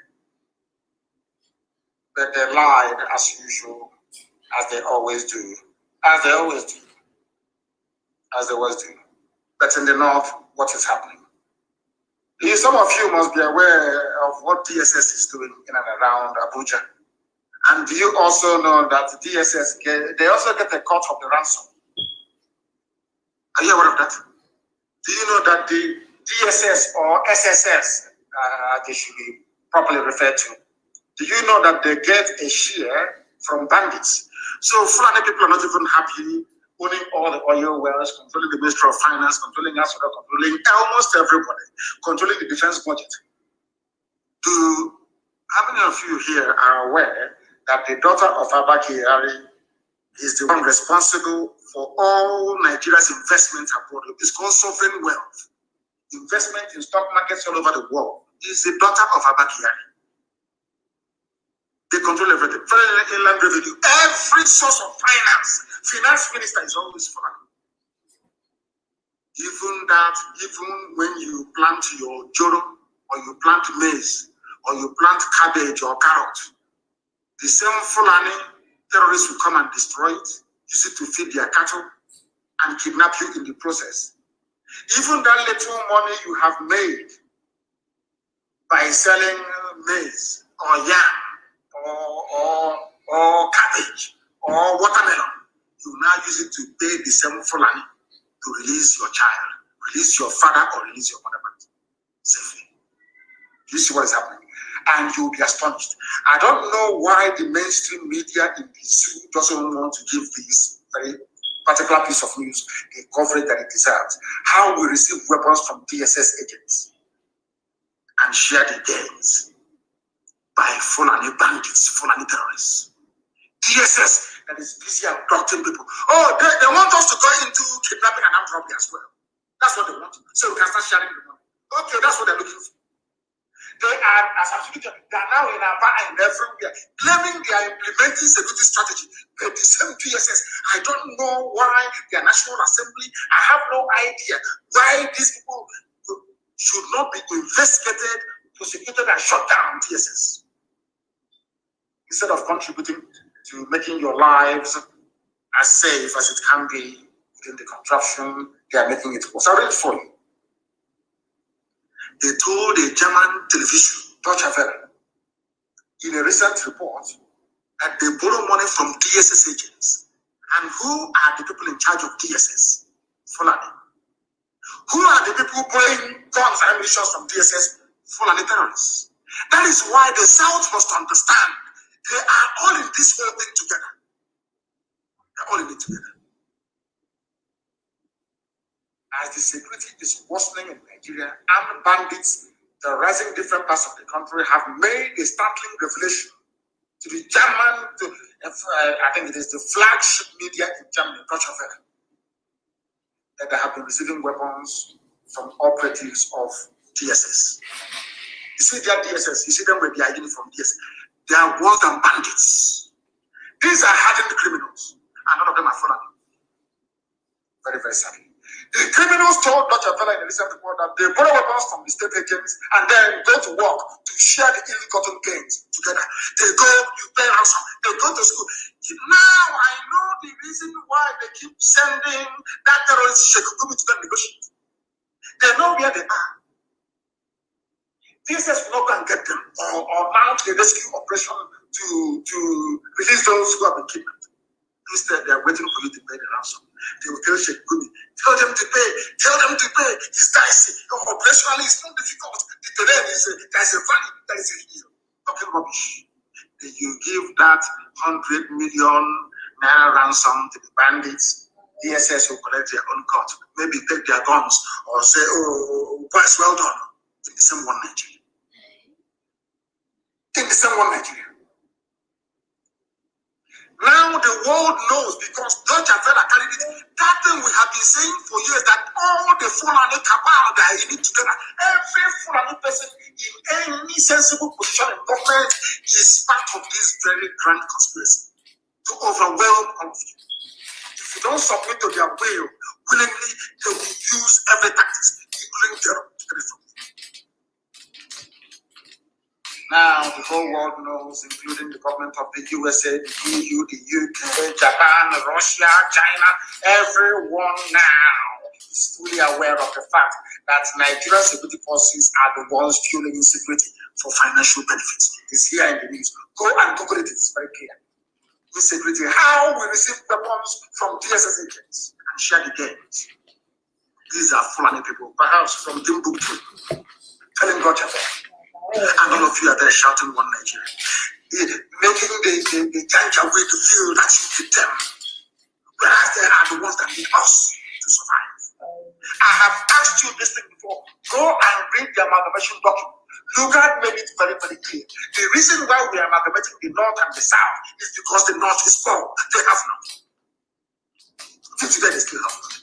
But they lied as usual, as they always do. As they always do. As they always do. But in the north, what is happening? Some of you must be aware of what DSS is doing in and around Abuja. And do you also know that DSS, they also get a cut of the ransom? Are you aware of that? Do you know that the DSS or SSS, they should be properly referred to, do you know that they get a share from bandits? So Fulani people are not even happy owning all the oil wells, controlling the Ministry of Finance, controlling us, controlling almost everybody, controlling the defense budget. How many of you here are aware that the daughter of Abba Kyari is the one responsible for all Nigeria's investment abroad? It's called sovereign wealth. Investment in stock markets all over the world is the daughter of Abba Kyari. They control everything. Federal inland revenue, every source of finance minister is always foreign. Even when you plant your joro, or you plant maize, or you plant cabbage or carrot, the same Fulani terrorists will come and destroy it, use it to feed their cattle, and kidnap you in the process. Even that little money you have made by selling maize or yam or cabbage or watermelon, you now use it to pay the same Fulani to release your child, release your father, or release your mother safely. Do you see what is happening? And you'll be astonished. I don't know why the mainstream media in the zoo doesn't want to give this very particular piece of news the coverage that it deserves. How we receive weapons from DSS agents and share the gains by Fulani bandits, Fulani terrorists. DSS that is busy abducting people. Oh, they want us to go into kidnapping and armed robbery as well. That's what they want. So we can start sharing the money. Okay, that's what they're looking for. They are, as absolutely, they are now in Aba and everywhere, claiming they are implementing security strategy. But the same DSS, I don't know why their National Assembly, I have no idea why these people should not be investigated, prosecuted, and shut down DSS. Instead of contributing to making your lives as safe as it can be within the contraption, they are making it worse. I'll read it for you. They told a German television, Deutsche Welle, in a recent report that they borrow money from DSS agents. And who are the people in charge of DSS? Fulani. Who are the people buying guns and ammunition from DSS? Fulani terrorists. That is why the South must understand they are all in this whole thing together. They're all in it together. As the security is worsening in Nigeria, armed bandits terrorizing different parts of the country have made a startling revelation to the German, I think it is the flagship media in Germany, Deutsche Welle, that they have been receiving weapons from operatives of DSS. You see their DSS, you see them with their uniform DSS. They are worse than bandits. These are hardened criminals, and none of them are Fulani. Very, very sadly. The criminals told Dr. Vela in the recent report that they borrow weapons from the state agents and then go to work to share the ill-gotten gains together. They go, you pay ransom, they go to school. Now I know the reason why they keep sending that terrorist Sheikh Gumi to go negotiate. They know where they are. DSS will not go and get them or mount a rescue operation to release those who have been kidnapped. Instead, they are waiting for you to pay the ransom. They will tell Sheikh Gumi, tell them to pay, it's dicey. Operationally, it's not difficult. To them, there's a value, there is a hill. Talking rubbish. You give that 100 million naira ransom to the bandits, DSS will collect their own cut, maybe take their guns or say, oh, boys, well done, in the same one Nigeria. In the same one Nigeria. Now the world knows because Dutch Avella carried it. That thing we have been saying for years that all the Fulani cabal that are in it together, every Fulani person in any sensible position in government is part of this very grand conspiracy to overwhelm all of you. If you don't submit to their will willingly, they will use every tactics, including terror, to get it from you. Now the whole world knows, including the government of the USA, the EU, the UK, Japan, Russia, China, everyone now is fully aware of the fact that Nigerian security forces are the ones fueling insecurity for financial benefits. It's here in the news. Go and Google it, it's very clear. Insecurity, how we receive weapons from DSS agents and share the gains. These are Fulani people, perhaps from Timbuktu, telling God and all of you are there shouting one Nigeria, making the Janjaweed to feel that you need them, whereas they are the ones that need us to survive. I have asked you this thing before. Go and read the amalgamation document. Look at made it very, very clear. The reason why we are amalgamating the North and the South is because the North is poor. They have nothing. Till today, they still have nothing.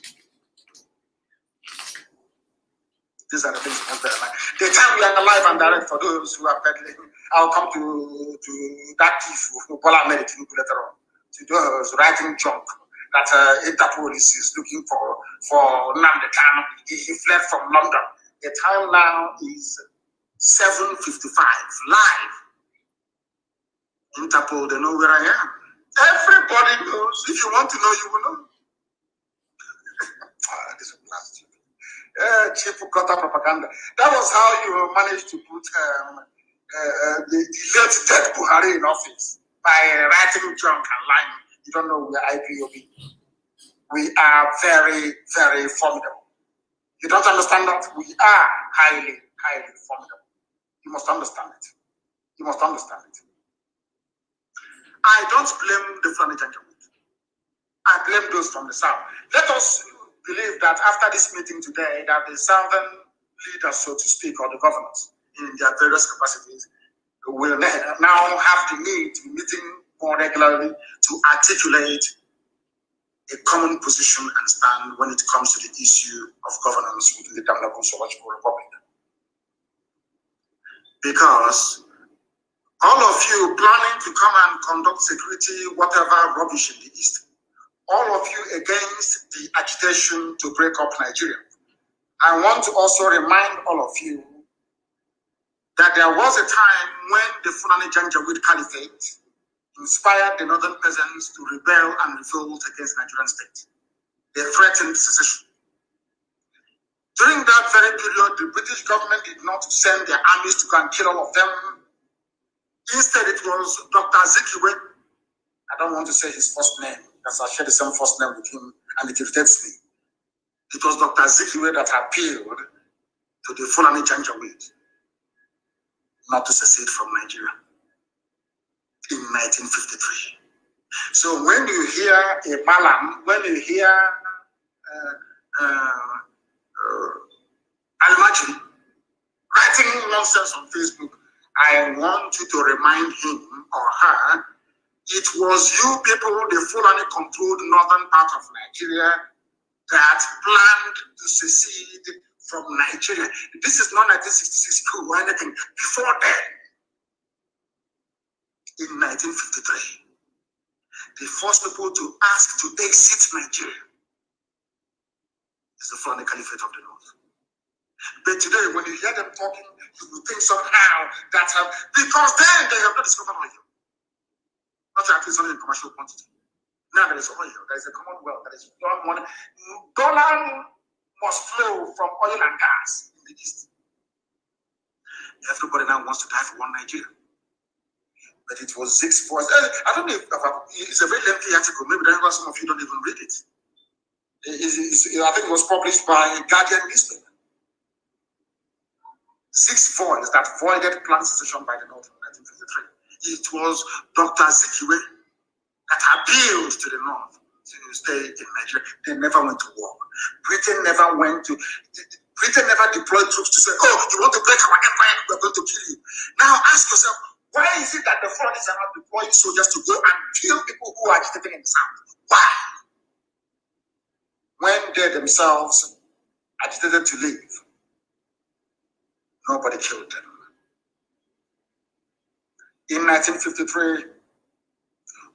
These are the things that are like. The time we are alive and direct for those who are peddling, I'll come to that thief who Bola made it later on. To those writing junk that Interpol is looking for Nnamdi Kanu. He fled from London. The time now is 7:55 live. Interpol, they know where I am. Everybody knows. If you want to know, you will know. This will last you. Cheap gutter propaganda. That was how you managed to put the late dead Buhari in office by writing junk and lying. You don't know where IPOB. We are very, very formidable. You don't understand that? We are highly, highly formidable. You must understand it. You must understand it. I don't blame the Fulani Janjaweed. I blame those from the south. Let us believe that after this meeting today, that the southern leaders, so to speak, or the governors in their various capacities will now have the need to be meeting more regularly to articulate a common position and stand when it comes to the issue of governance within the Damnable Sovereign Republic. Because all of you planning to come and conduct security, whatever rubbish in the East, all of you against the agitation to break up Nigeria. I want to also remind all of you that there was a time when the Fulani Janjaweed Caliphate inspired the northern peasants to rebel and revolt against the Nigerian state. They threatened secession. During that very period, the British government did not send their armies to go and kill all of them. Instead, it was Dr. Zikiwe. I don't want to say his first name, because I share the same first name with him, and it irritates me. It was Dr. Zikiwe that appealed to the Fulani Janjaweed not to secede from Nigeria in 1953. So when you hear a Malam, when you hear Al-Majri writing nonsense on Facebook, I want you to remind him or her, it was you people, the Fulani-controlled northern part of Nigeria, that planned to secede from Nigeria. This is not 1966 coup or anything. Before then, in 1953, the first people to ask to exit Nigeria is the Fulani Caliphate of the North. But today, when you hear them talking, you will think somehow that because then they have not discovered oil. Not at least only in commercial quantity. Now there is oil, there is a commonwealth, there is money. Dollar must flow from oil and gas in the East. Everybody now wants to die for one Nigeria. But it was 6 force. I don't know if it's a very lengthy article. Maybe that's why some of you don't even read it. I think it was published by Guardian newspaper. 6 voids that voided plan secession by the North in 1953. It was Dr. Zikiwe that appealed to the North to stay in Nigeria. They never went to war. Britain never deployed troops to say, oh, you want to break our empire, we're going to kill you. Now ask yourself, why is it that the foreigners are not deploying soldiers to go and kill people who are agitating in the South? Why? When they themselves agitated to leave, nobody killed them. In 1953,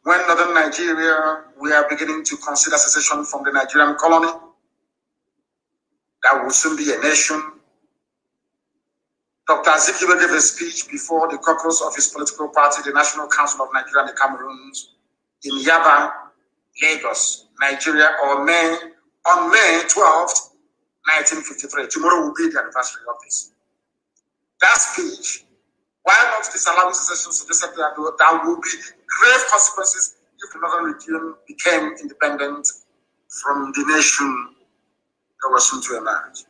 when northern Nigeria, we are beginning to consider secession from the Nigerian colony, that will soon be a nation, Dr. Azikiwe gave a speech before the caucus of his political party, the National Council of Nigeria and the Cameroons, in Yaba, Lagos, Nigeria, on May 12th, 1953. Tomorrow will be the anniversary of this. That speech, while not disallowing secession, suggested that there will be grave consequences if the northern region became independent from the nation that was soon to emerge.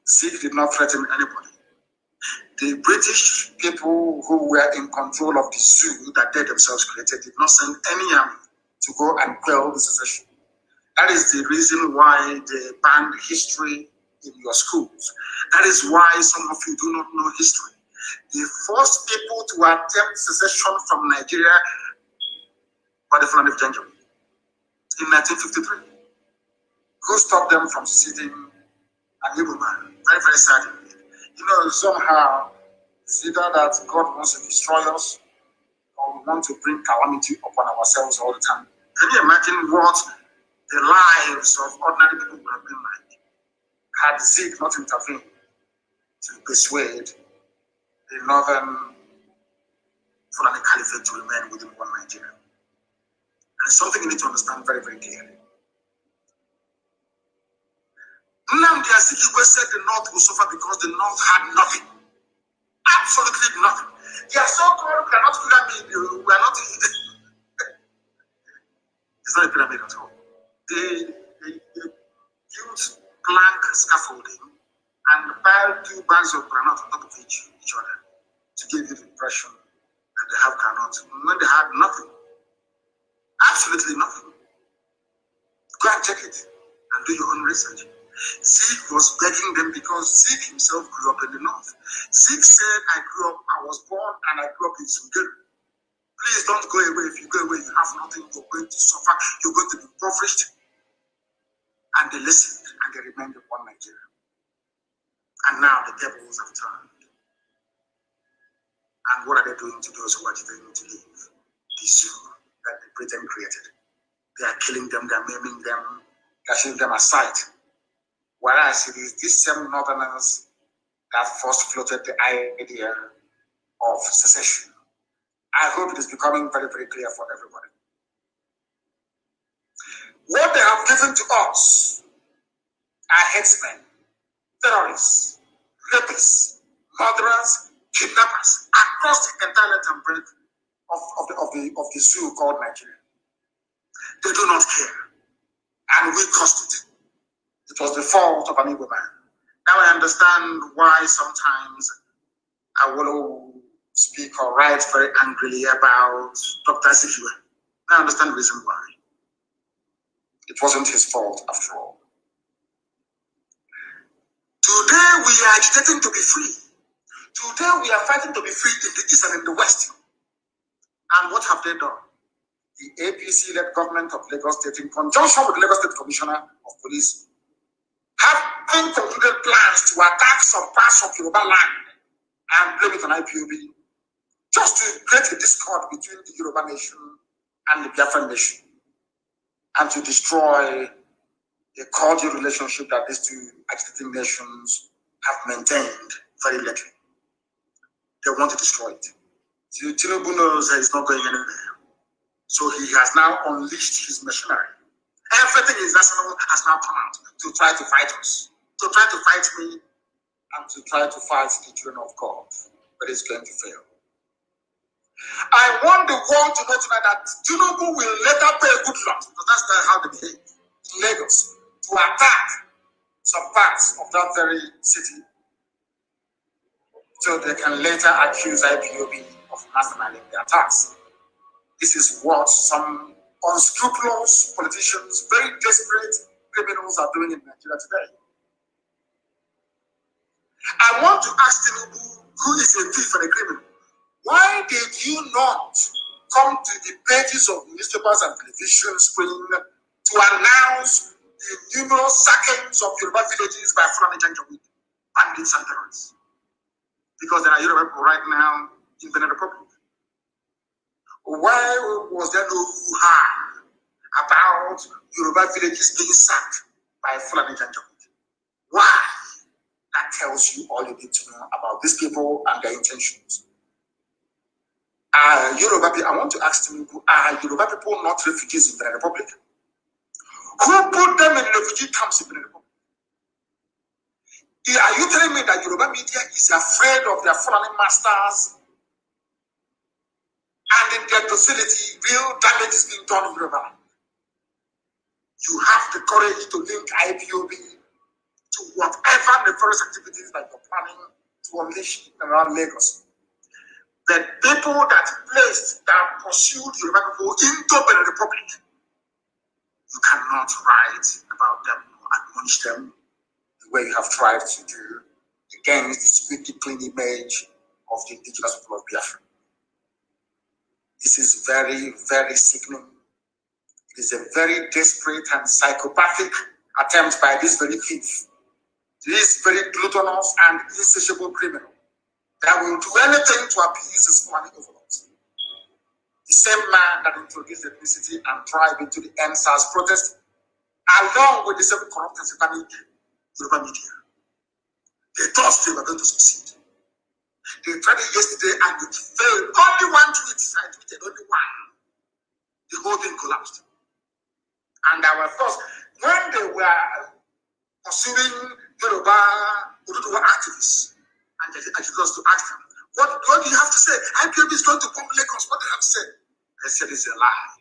Zeke did not threaten anybody. The British people who were in control of the zoo that they themselves created did not send any army to go and quell the secession. That is the reason why they banned history in your schools. That is why some of you do not know history. The first people to attempt secession from Nigeria were the Fulani Janjaweed in 1953. Who stopped them from seceding? An Igbo man. Very, very sad indeed. You know, somehow it's either that God wants to destroy us or we want to bring calamity upon ourselves all the time. Can you imagine what the lives of ordinary people would have been like had Zeke not intervened to persuade the northern Fulani Caliphate to remain within one Nigeria? And it's something you need to understand very, very clearly. Nnamdi said the North will suffer because the North had nothing. Absolutely nothing. They are so called cannot pyramid. We are not. It's not a pyramid at all. They built plank scaffolding and piled 2 bags of granite on top of each other to give you the impression that they have granite when they had nothing. Absolutely nothing. Go and check it and do your own research. Zeke was begging them because Zeke himself grew up in the North. Zeke said, I was born and I grew up in Sungeri. Please don't go away. If you go away, you have nothing. You're going to suffer. You're going to be impoverished. And they listened and they remained upon Nigeria. And now the devils have turned. And what are they doing to those who are agitating to leave? The zoo that the Britain created. They are killing them, they are maiming them, they are showing them a sight. Whereas it is these same northerners that first floated the idea of secession. I hope it is becoming very, very clear for everybody. What they have given to us are headsmen, terrorists, rapists, murderers, kidnappers across the entire length and breadth of the zoo called Nigeria. They do not care, and we caused it. It was the fault of an Igbo man. Now I understand why sometimes I will speak or write very angrily about Dr. Zikiwe. I understand the reason why. It wasn't his fault after all. Today we are agitating to be free. Today we are fighting to be free in the East and in the West. And what have they done? The APC-led government of Lagos State, in conjunction with the Lagos State Commissioner of Police, having concluded plans to attack some parts of Yoruba land and blame it on IPOB, just to create a discord between the Yoruba nation and the Biafran nation, and to destroy the cordial relationship that these two agitating nations have maintained very lately. They want to destroy it. So Tinubu knows that it's not going anywhere. So he has now unleashed his machinery. Everything is national has now come out to try to fight us, to try to fight me, and to try to fight the children of God. But it's going to fail. I want the world to know tonight that Tinubu will later pay a good lot, because that's how they behave. in Lagos to attack some parts of that very city so they can later accuse IPOB of masterminding the attacks. This is what some unscrupulous politicians, very desperate criminals are doing in Nigeria today. I want to ask Tinubu, who is a thief and a criminal, why did you not come to the pages of newspapers and television screen to announce the numerous sackings of Yoruba villages by Fulani Janjaweed, bandits and terrorists? Because there are Yoruba people right now in Benin Republic. Why was there no hoo-ha about Yoruba villages being sacked by Fulani Janjaweed? Why? That tells you all you need to know about these people and their intentions. Yoruba people, I want to ask you, are Yoruba people not refugees in the Republic? Who put them in refugee camps in the Republic? Are you telling me that Yoruba media is afraid of their foreign masters and in their facility, real damage is being done in Yoruba? You have the courage to link IPOB to whatever nefarious activities that you're planning to unleash around Lagos. The people that pursued Yoruba people into the Republic, you cannot write about them or admonish them the way you have tried to do against the squeaky clean image of the indigenous people of Biafra. This is very, very sickening. It is a very desperate and psychopathic attempt by this very thief, this very gluttonous and insatiable criminal that will do anything to appease his Fulani overlords. The same man that introduced ethnicity and tribe into the NSAS protest, along with the same corrupt and satanic Yoruba media. They thought they were going to succeed. They tried it yesterday and it failed. Only one tweet, I tweeted, only one. The whole thing collapsed. And our thoughts, when they were pursuing Yoruba activists, and they asked us to ask them, what do you have to say? IPOB is going to bomb Lagos. What do you have to say? They said it's a lie.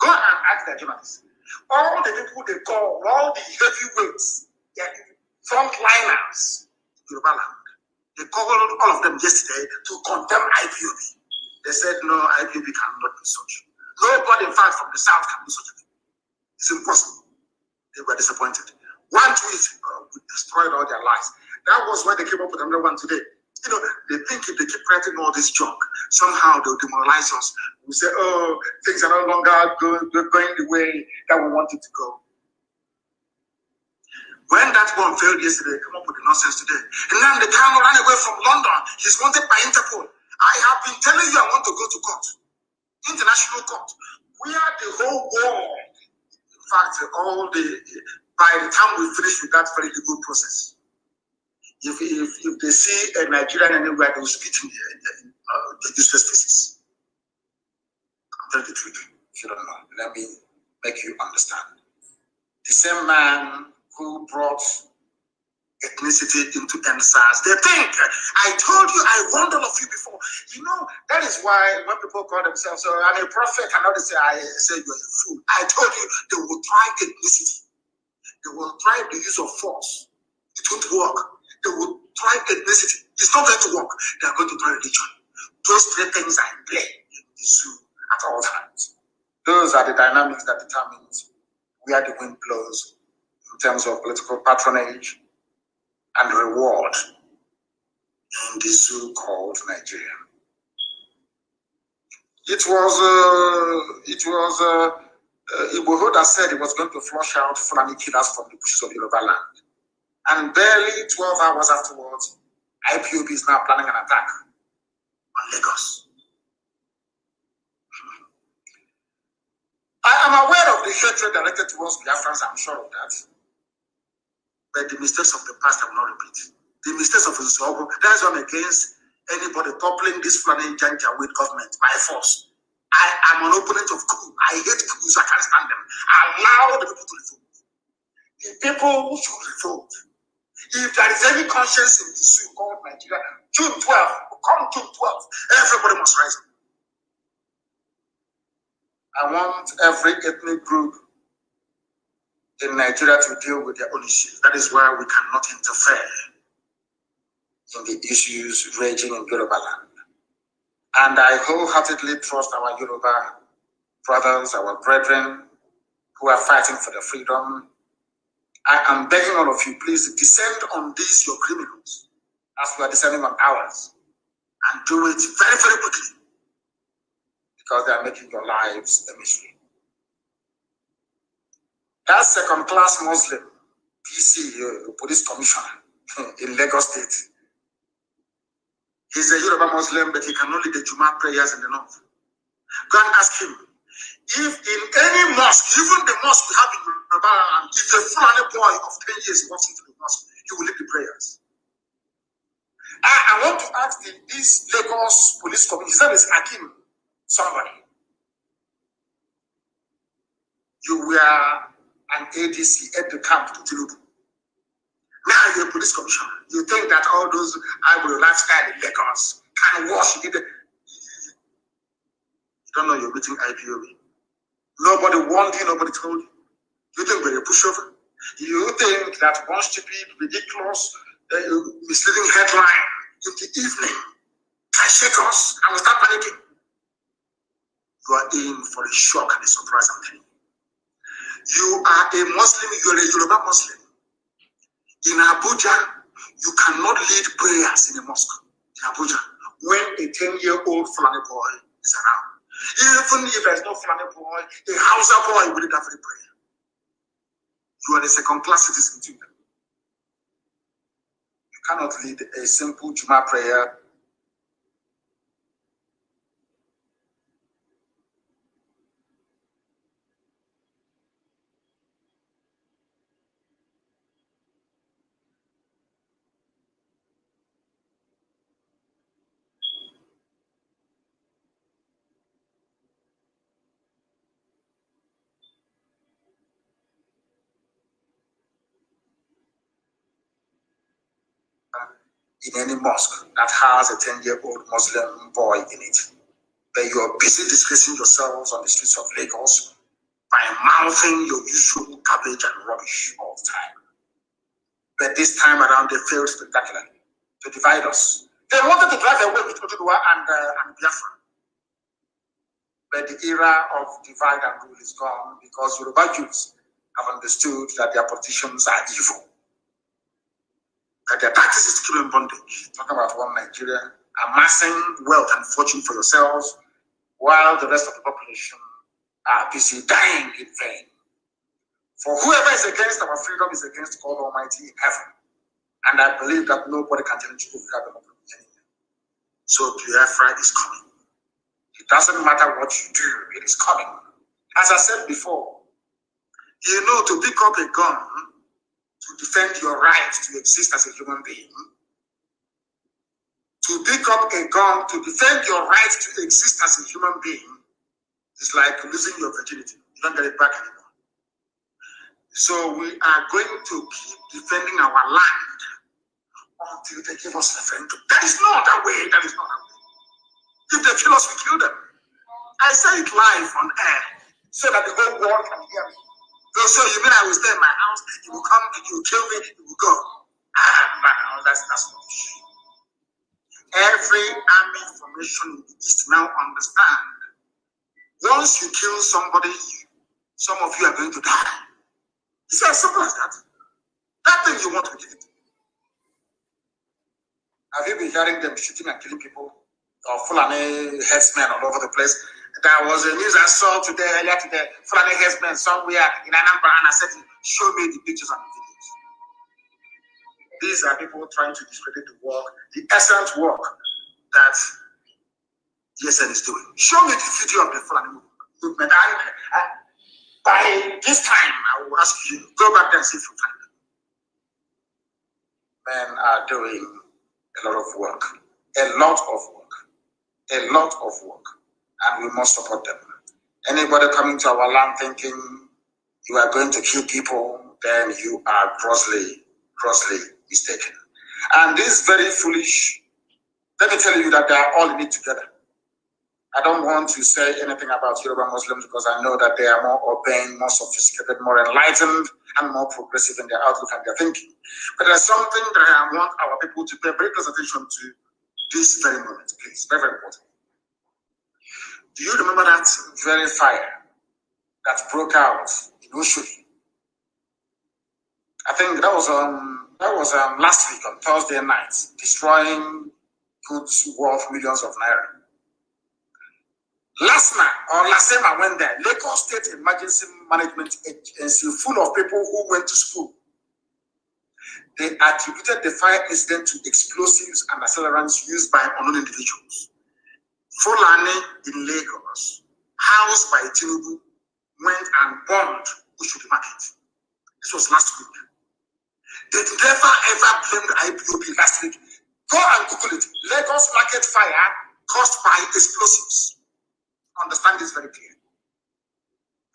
Go and ask the journalists. All the people they call, all the heavyweights, the frontliners in Yoruba land, they called all of them yesterday to condemn IPOB. They said, no, IPOB cannot do such. Nobody, in fact, from the South can do such a thing. It's impossible. They were disappointed. One tweet destroyed all their lives. That was why they came up with another one today. You know, they think if they keep writing all this junk, somehow they'll demoralize us. We say, oh, things are no longer going the way that we want it to go. When that one failed yesterday, they come up with the nonsense today. And now the Kanu ran away from London. He's wanted by Interpol. I have been telling you I want to go to court, international court, where the whole world, in fact, by the time we finish with that very legal process, if they see a Nigerian anywhere, they will spit in the useless faces. I'm telling the truth. If you don't know, let me make you understand. The same man who brought ethnicity into NSAS, they think, I told you, I warned all of you before. You know, that is why when people call themselves, I'm a prophet, and others say, I say you're a fool. I told you, they will try ethnicity. They will try the use of force. It won't work. They will try ethnicity. It's not going to work. They are going to try religion. Those three things are in play in the zoo at all times. Those are the dynamics that determine where the wind blows in terms of political patronage and reward in the zoo called Nigeria. It was Igboho that said it was going to flush out Fulani killers from the bushes of Yoruba land. And barely 12 hours afterwards, IPOB is now planning an attack on Lagos. I am aware of the hatred directed towards Biafrans, I'm sure of that. But the mistakes of the past I will not repeat. The mistakes of Usobo, that's why I'm against anybody toppling this Fulani Janjaweed government by force. I am an opponent of coup. I hate coups, I can't stand them. Allow the people to revolt. The people should revolt. If there is any conscience in this zoo called Nigeria, June 12th, come June 12th, everybody must rise up. I want every ethnic group in Nigeria to deal with their own issues. That is why we cannot interfere in the issues raging in Yoruba land. And I wholeheartedly trust our Yoruba brothers, our brethren who are fighting for their freedom. I am begging all of you, please descend on these your criminals as we are descending on ours, and do it very, very quickly, because they are making your lives a misery. That second-class Muslim, PC, police commissioner in Lagos State, he's a Yoruba Muslim, but he cannot lead the Juma prayers in the north. Go and ask him, if in any mosque, even the mosque we have in Yoruba, if a Fulani boy of 10 years walks into the mosque, he will lead the prayers. I want to ask this Lagos police commissioner, his name is Hakim somebody. You were an ADC at the camp to Tinubu. Now you're a police commissioner. You think that all those Ivory lifestyle in Lagos can wash you? You don't know you're meeting IPOB. Nobody warned you, nobody told you. You think we're a pushover? You think that one stupid, ridiculous, misleading headline in the evening can shake us and we start panicking? You are in for a shock and a surprise, I'm telling you. You are a Muslim, you are a Yoruba Muslim. In Abuja, you cannot lead prayers in a mosque. In Abuja, when a 10-year-old Fulani boy is around. Even if there's no Fulani boy, a Hausa boy will lead that very prayer. You are a second-class citizen too. You cannot lead a simple Juma prayer. In any mosque that has a 10-year-old Muslim boy in it. But you are busy disgracing yourselves on the streets of Lagos by mouthing your usual garbage and rubbish all the time. But this time around, they failed spectacularly to divide us. They wanted to drive away with Oduduwa and Biafra. But the era of divide and rule is gone, because Yoruba Jews have understood that their politicians are evil. That their practice is to keep in bondage. Talk about one Nigeria, amassing wealth and fortune for yourselves, while the rest of the population are busy dying in vain. For whoever is against our freedom is against God Almighty in heaven. And I believe that nobody can change the freedom of anywhere. So Biafra is coming. It doesn't matter what you do, it is coming. As I said before, you know, to pick up a gun to defend your right to exist as a human being, to pick up a gun to defend your right to exist as a human being is like losing your virginity. You don't get it back anymore. So we are going to keep defending our land until they give us referendum. That is not that way. That is not that way. If they kill us, we kill them. I say it live on air so that the whole world can hear me. So you mean I will stay in my house, you will come, you will kill me, you will go. No, that's rubbish. Every army formation in the East now understand. Once you kill somebody, some of you are going to die. It's as simple as that. That thing you want to give it. Have you been hearing them shooting and killing people? Or Fulani headsmen all over the place? There was a news I saw earlier today, Fulani headsmen somewhere in Anambra, and I said, show me the pictures and the videos. These are people trying to discredit the work, the excellent work that ESN is doing. Show me the video of the Fulani movement. By this time, I will ask you, go back there and see if you find them. Men are doing a lot of work, and we must support them. Anybody coming to our land thinking you are going to kill people, then you are grossly mistaken. And this is very foolish. Let me tell you that they are all in it together. I don't want to say anything about Yoruba Muslims because I know that they are more urbane, more sophisticated, more enlightened, and more progressive in their outlook and their thinking. But there's something that I want our people to pay very close attention to this very moment, please. Very, very important. Do you remember that very fire that broke out in Oshodi? I think that was last week on Thursday night, destroying goods worth millions of naira. Lasema went there. Lagos State Emergency Management Agency, full of people who went to school. They attributed the fire incident to explosives and accelerants used by unknown individuals. Fulani in Lagos, housed by Tinubu, went and bombed Oshodi Market. This was last week. They never ever blamed IPOB last week. Go and Google it. Lagos Market fire caused by explosives. Understand this very clearly.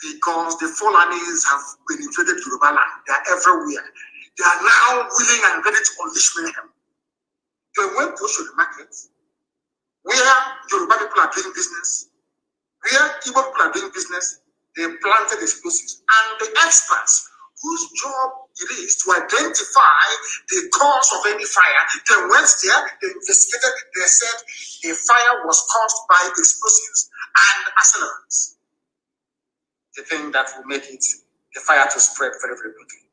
Because the Fulanis have penetrated Yoruba land. They are everywhere. They are now willing and ready to unleash mayhem. They went to Oshodi Market, where Yoruba people are doing business, where Igbo people are doing business. They planted explosives. And the experts whose job it is to identify the cause of any fire, they went there, they investigated, they said the fire was caused by explosives and accelerants. The thing that will make the fire to spread very, very quickly.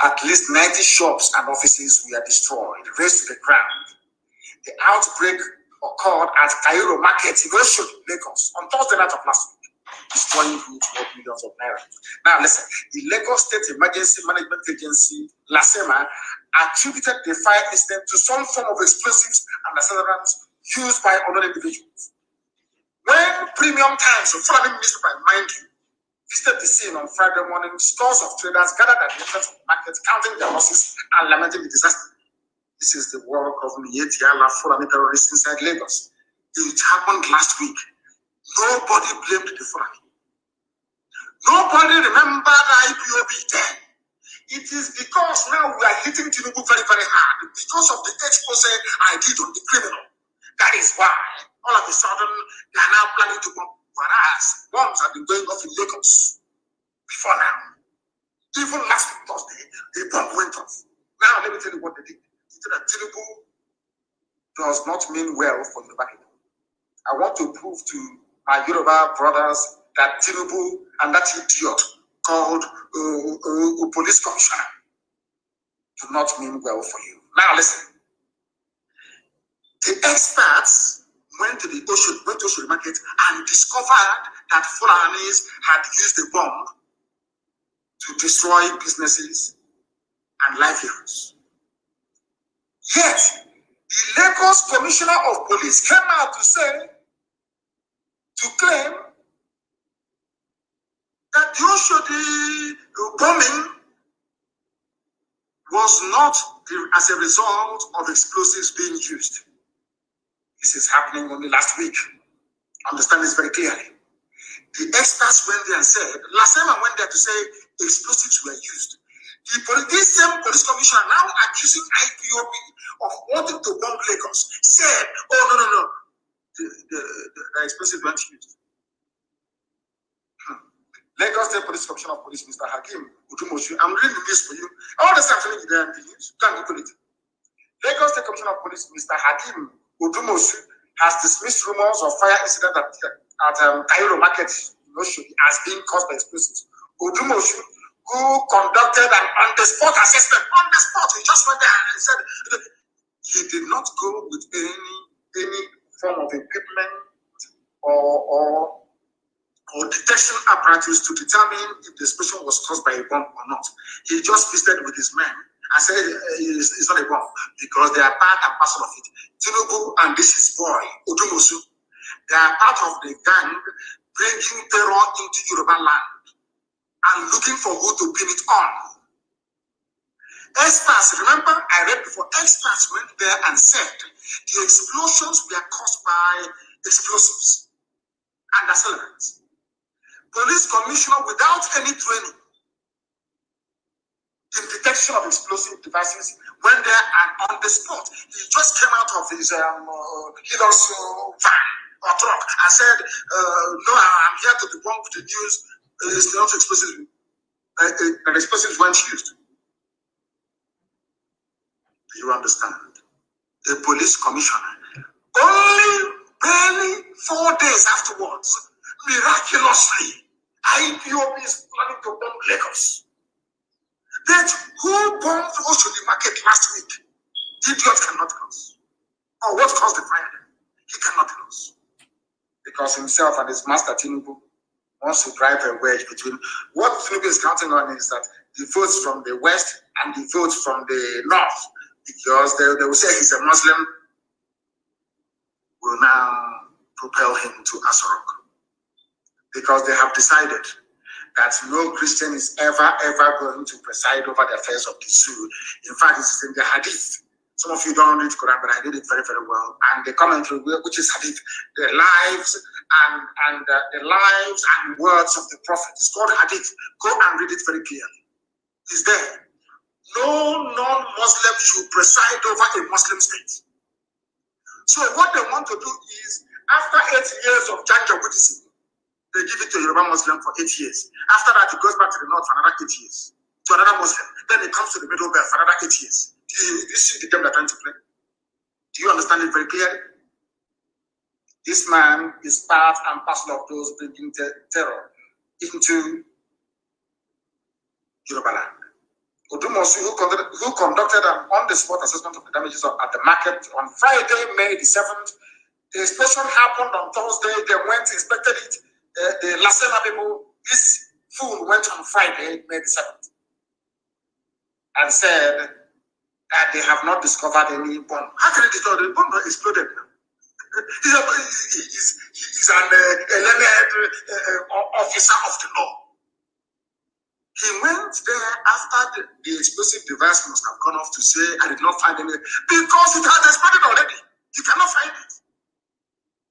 At least 90 shops and offices were destroyed, razed to the ground. The outbreak occurred at Cairo Market in Oshodi, Lagos, on Thursday night of last week, destroying goods worth millions of naira. Now listen, the Lagos State Emergency Management Agency, LASEMA, attributed the fire incident to some form of explosives and accelerants used by other individuals. When Premium Times, a Fulani newspaper, mind you, visited the scene on Friday morning, scores of traders gathered at the entrance of the market, counting their losses and lamenting the disaster. This is the work of Mietiala Fulani terrorists inside Lagos. It happened last week. Nobody blamed the Fulani. Nobody remembered IPOB then. It is because now we are hitting Tinubu very, very hard because of the expose I did on the criminal. That is why all of a sudden they are now planning to bomb. Whereas bombs have been going off in Lagos before now. Even last Thursday, the bomb went off. Now let me tell you what they did. They said that Tinubu does not mean well for Yoruba people. I want to prove to my Yoruba brothers that Tinubu and that idiot called police commissioner do not mean well for you. Now listen. The experts went to Oshodi Market and discovered that Fulanis had used the bomb to destroy businesses and livelihoods. Yet, the Lagos Commissioner of Police came out to claim that the Oshodi bombing was not as a result of explosives being used. This is happening only last week. Understand this very clearly. The experts went there and said, last time I went there to say explosives were used. This same police commissioner now accusing IPOB of wanting to bomb Lagos said, oh, no. The explosives weren't used. Lagos State Police Commissioner of Police, Mr. Hakim Udumosu, I'm reading this for you. All this I'm telling you there in the news. You can Google it. Lagos State Commissioner of Police, Mr. Hakim Udumosu, has dismissed rumors of fire incident at Cairo Market in Oshodi as being caused by explosives. Udumosu, who conducted an on-the-spot assessment, he just went there and said he did not go with any form of equipment or detection apparatus to determine if the explosion was caused by a bomb or not. He just visited with his men and said it's not a bomb because they are part and parcel of it. Tinubu and this is boy, Udumosu, they are part of the gang bringing terror into Yoruba land and looking for who to pin it on. Experts, remember I read before, experts went there and said the explosions were caused by explosives and accelerants. Police commissioner without any training in detection of explosive devices went there and on the spot, he just came out of his Hilux van or truck and said, no, I'm here to debunk the news. It's not explosives. The explosives weren't used. Do you understand? The police commissioner, only barely 4 days afterwards, miraculously, IPOB is planning to bomb Lagos. But who bombed Oshodi Market last week? Idiot cannot tell us. Or what caused the fire? He cannot tell us. Because himself and his master Tinubu wants to drive a wedge between what Tinubu is counting on is that the votes from the west and the votes from the north, because they will say he's a Muslim, will now propel him to Asorok. Because they have decided that no Christian is ever going to preside over the affairs of the Sioux. In fact, it's in the Hadith. Some of you don't read Quran, but I read it very, very well. And the commentary, which is Hadith, the lives and words of the Prophet. It's called Hadith. Go and read it very clearly. It's there. No non-Muslim should preside over a Muslim state. So what they want to do is, after 8 years of Janjaweedism, they give it to a Yoruba Muslim for 8 years. After that, it goes back to the north for another 8 years. To another Muslim. Then it comes to the middle belt for another 8 years. Do you see the game they're trying to play? Do you understand it very clearly? This man is part and parcel of those bringing terror into Yoruba land. Odumosu, who conducted an on-the-spot assessment of the damages at the market on Friday, May the 7th. The explosion happened on Thursday. They went, inspected it. The Lasema people, this fool went on Friday, May the 7th, and said that they have not discovered any bomb. How can it discover? The bomb exploded now. He's an learned officer of the law. He went there after the explosive device must have gone off to say, I did not find any, because it had exploded already. You cannot find it.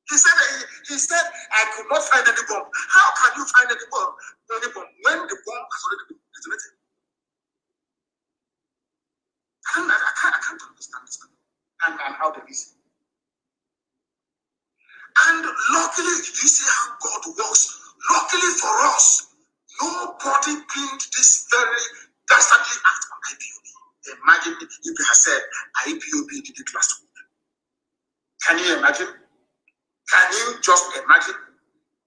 He said, I could not find any bomb. How can you find any bomb when the bomb has already been detonated? I can't understand this. And how they listen. And luckily, you see how God works. Luckily for us, nobody pinned this very dastardly act on IPOB. Imagine if you had said IPOB did it last week. Can you imagine? Can you just imagine?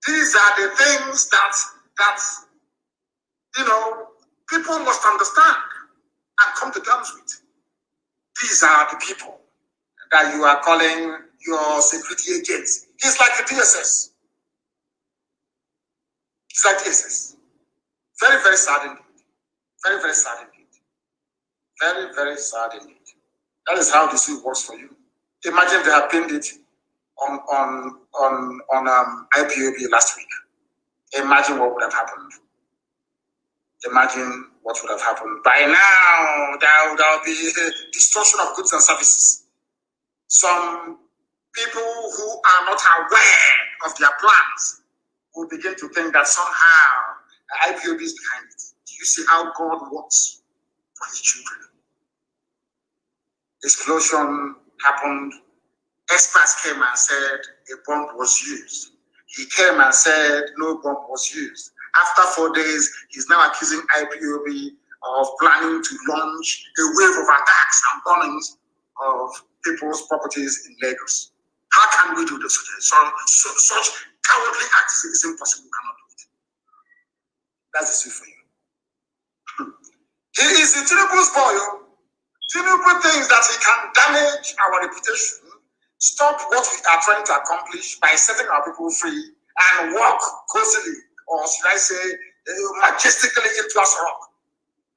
These are the things that people must understand and come to terms with. These are the people that you are calling your security agents. It's like the DSS. It's like DSS. Very, very sad indeed. Very, very sad indeed. Very, very sad indeed. That is how this works for you. Imagine they have pinned it on IPOB last week. Imagine what would have happened. Imagine what would have happened. By now, there would be destruction of goods and services. Some people who are not aware of their plans will begin to think that somehow IPOB is behind it. Do you see how God works for his children? Explosion happened. Experts came and said a bomb was used. He came and said no bomb was used. After 4 days, he's now accusing IPOB of planning to launch a wave of attacks and bombings of people's properties in Lagos. How can we do this? Such cowardly acts is impossible. We cannot do it. That's the issue for you. He is the Tinubu's boy. Tinubu thinks that he can damage our reputation, stop what we are trying to accomplish by setting our people free and walk cozily, or should I say, majestically into Asorok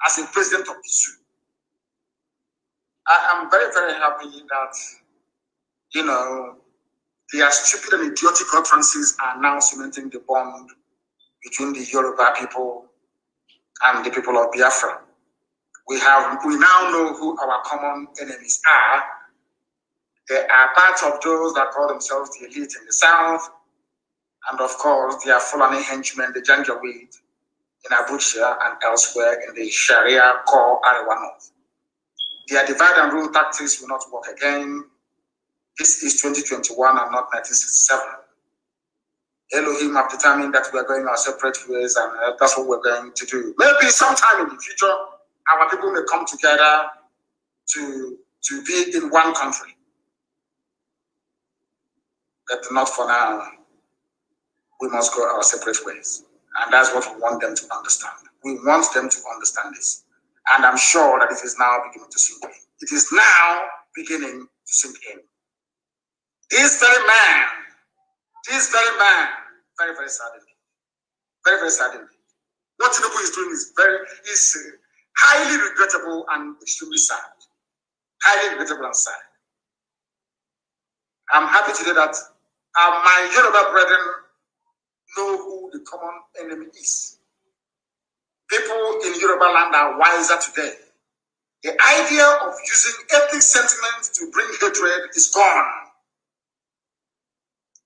as a president of the Sioux. I am very, very happy that, their stupid and idiotic utterances are now cementing the bond between the Yoruba people and the people of Biafra. We now know who our common enemies are. They are part of those that call themselves the elite in the south, and of course, they are Fulani henchmen, the Janjaweed, in Abuja and elsewhere in the Sharia core Arewa North. Their divide and rule tactics will not work again. This is 2021 and not 1967. Elohim have determined that we are going our separate ways, and that's what we're going to do. Maybe sometime in the future, our people may come together to be in one country. But not for now. We must go our separate ways. And that's what we want them to understand. We want them to understand this. And I'm sure that it is now beginning to sink in. It is now beginning to sink in. This very man, very, very sad indeed. Very, very sad indeed. What Tinubu is doing is highly regrettable and extremely sad. Highly regrettable and sad. I'm happy today that my Yoruba brethren know who the common enemy is. People in Yoruba land are wiser today. The idea of using ethnic sentiment to bring hatred is gone.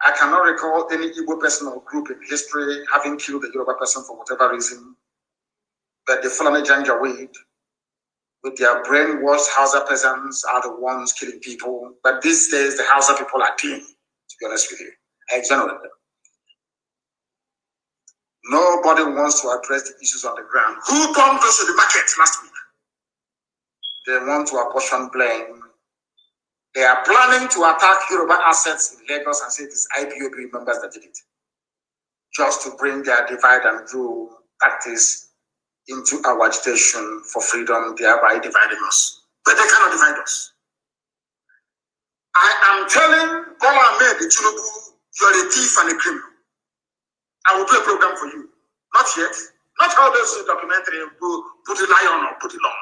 I cannot recall any Igbo person or group in history having killed a Yoruba person for whatever reason, but the Fulani Janjaweed, with their brainwashed Hausa peasants, are the ones killing people. But these days, the Hausa people are clean, to be honest with you. I exonerate them. Nobody wants to address the issues on the ground. Who bombed us to the market last week? They want to apportion blame. They are planning to attack Yoruba assets in Lagos and say it is IPOB members that did it, just to bring their divide and rule tactics into our agitation for freedom, thereby dividing us. But they cannot divide us. I am telling Bola Ahmed Tinubu, you are a thief and a criminal. I will do a program for you. Not yet. Not all those documentary put it lion or put it long.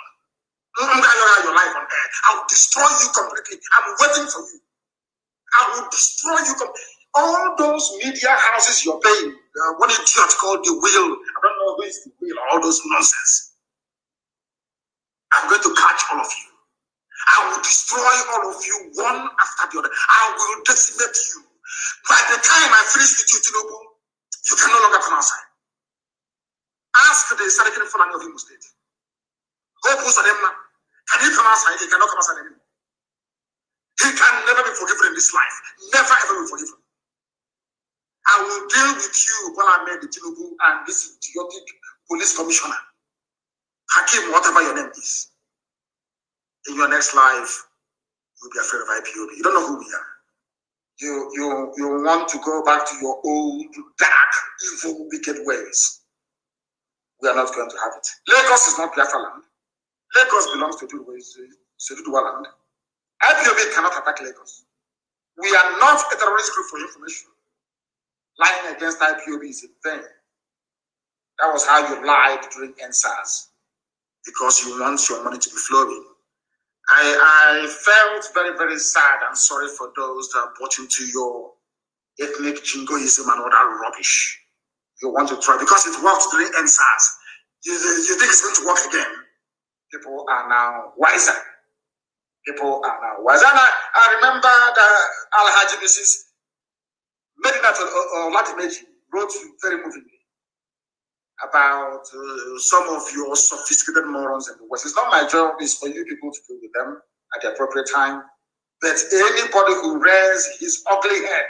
Your life on air. I will destroy you completely. I'm waiting for you. I will destroy you completely. All those media houses you're paying, what idiot called the wheel. I don't know who is the wheel, all those nonsense. I'm going to catch all of you. I will destroy all of you one after the other. I will decimate you. By the time I finish with you, Tinubu, you can no longer come outside. Ask the Sarkin Fulani of Imo State. Go post on him now. Can he come outside? He cannot come outside anymore. He can never be forgiven in this life. Never ever be forgiven. I will deal with you while I made the Tinubu and this idiotic police commissioner. Hakim, whatever your name is. In your next life, you'll be afraid of IPOB. You don't know who we are. You want to go back to your old, dark, evil, wicked ways. We are not going to have it. Lagos is not Biafra land. Lagos belongs to Duduwa land. IPOB cannot attack Lagos. We are not a terrorist group for information. Lying against IPOB is in vain. That was how you lied during NSAS, because you want your money to be flowing. I felt very, very sad and sorry for those that bought into your ethnic jingoism and all that rubbish. You want to try, because it worked during NSAS. You think it's going to work again? People are now wiser. People are now wiser. And I remember that Alhaji Mrs. Medinat Latimeji wrote very movingly about some of your sophisticated morons in the West. It's not my job, it's for you people to deal with them at the appropriate time. But anybody who rears his ugly head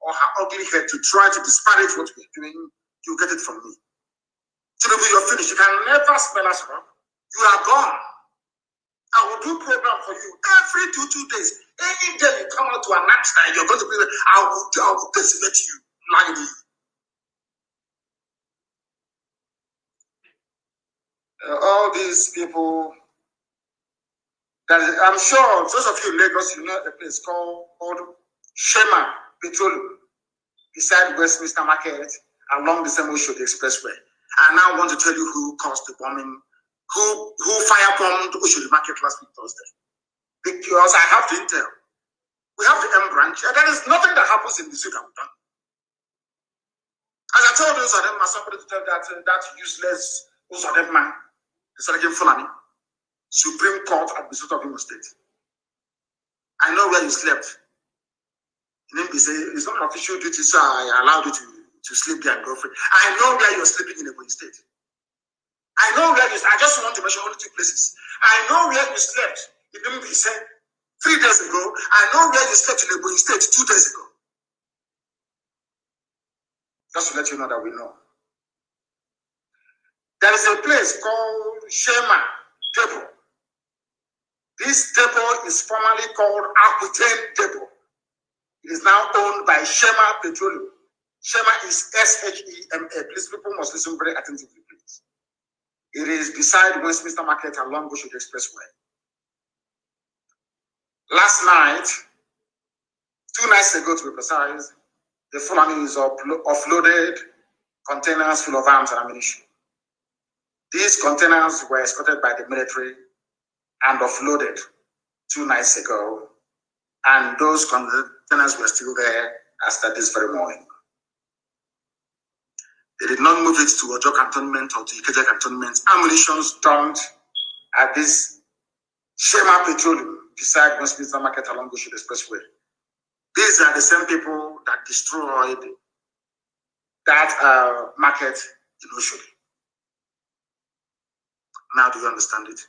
or her ugly head to try to disparage what we're doing, you get it from me. Tinubu, you're finished. You can never smell us wrong. You are gone. I will do program for you every two days. Any day you come out to announce that you're going to be there, I will decimate you. Lying. All these people, I'm sure those of you in Lagos, you know a place called Shema Petroleum, beside Westminster Market, along the same Oshodi Expressway. I now want to tell you who caused the bombing, who firebombed Oshodi Market last week Thursday. Because I have the intel. We have the M branch, and there is nothing that happens in the suit I've done. As I told those of them, somebody to tell that useless man, the Sarkin Fulani, Supreme Court at the Suit of Imo State. I know where you slept. Nnamdi say it's not an official duty, so I allowed you to sleep there and go free. I know where you're sleeping in Imo State. I know where you slept. I just want to mention only two places. I know where you slept. Nnamdi said 3 days ago. I know where you slept in Imo State 2 days ago. Just to let you know that we know. There is a place called Shema Depot. This depot is formerly called Aquitaine Depot. It is now owned by Shema Petroleum. Shema is Shema. Please, people must listen very attentively, please. It is beside Westminster Market along Bushwood Expressway. Last night, 2 nights ago to be precise, the Fulanis offloaded containers full of arms and ammunition. These containers were escorted by the military and offloaded 2 nights ago, and those containers were still there after this very morning. They did not move it to Ojo Cantonment or to Ikeja Cantonment. Ammunition dumped at this Shema Petroleum beside Westminster Market along Bushwood Expressway. These are the same people that destroyed that market in Oshodi. Now, do you understand it?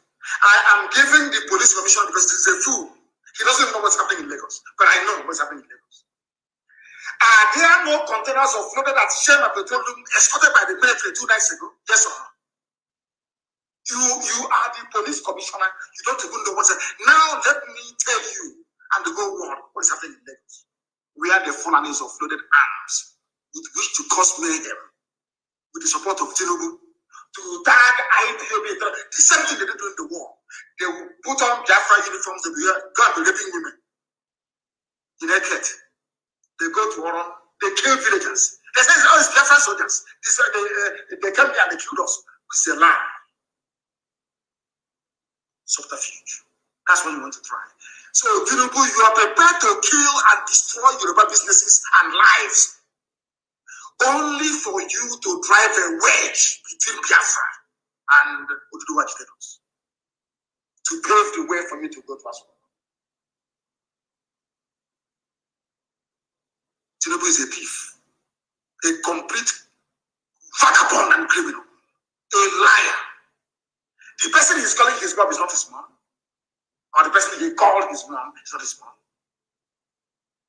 I am giving the police commissioner because he's a fool. He doesn't know what's happening in Lagos, but I know what's happening in Lagos. Are there no containers offloaded at Shema Petroleum escorted by the military 2 nights ago? Yes or no? You are the police commissioner. You don't even know what's happening. Now let me tell you and the whole world what is happening in Lagos. Where the Fulanis offloaded arms with which to cause mayhem with the support of Tinubu to tag IPOB. The same thing they did during the war. They will put on Biafra uniforms, they will go and be raping women in Eket. They go to Oron, they kill villagers. They say, oh, it's Biafra soldiers. They came here and they killed us. It's a lie. Subterfuge. That's what you want to try. So, Tinubu, you are prepared to kill and destroy Yoruba businesses and lives only for you to drive a wedge between Biafra and Oduduwa agitators to pave the way for you to go to Aswan. Tinubu is a thief, a complete vagabond and criminal, a liar. The person he's calling his mom is not his mom, or the person he called his mom is not his mom.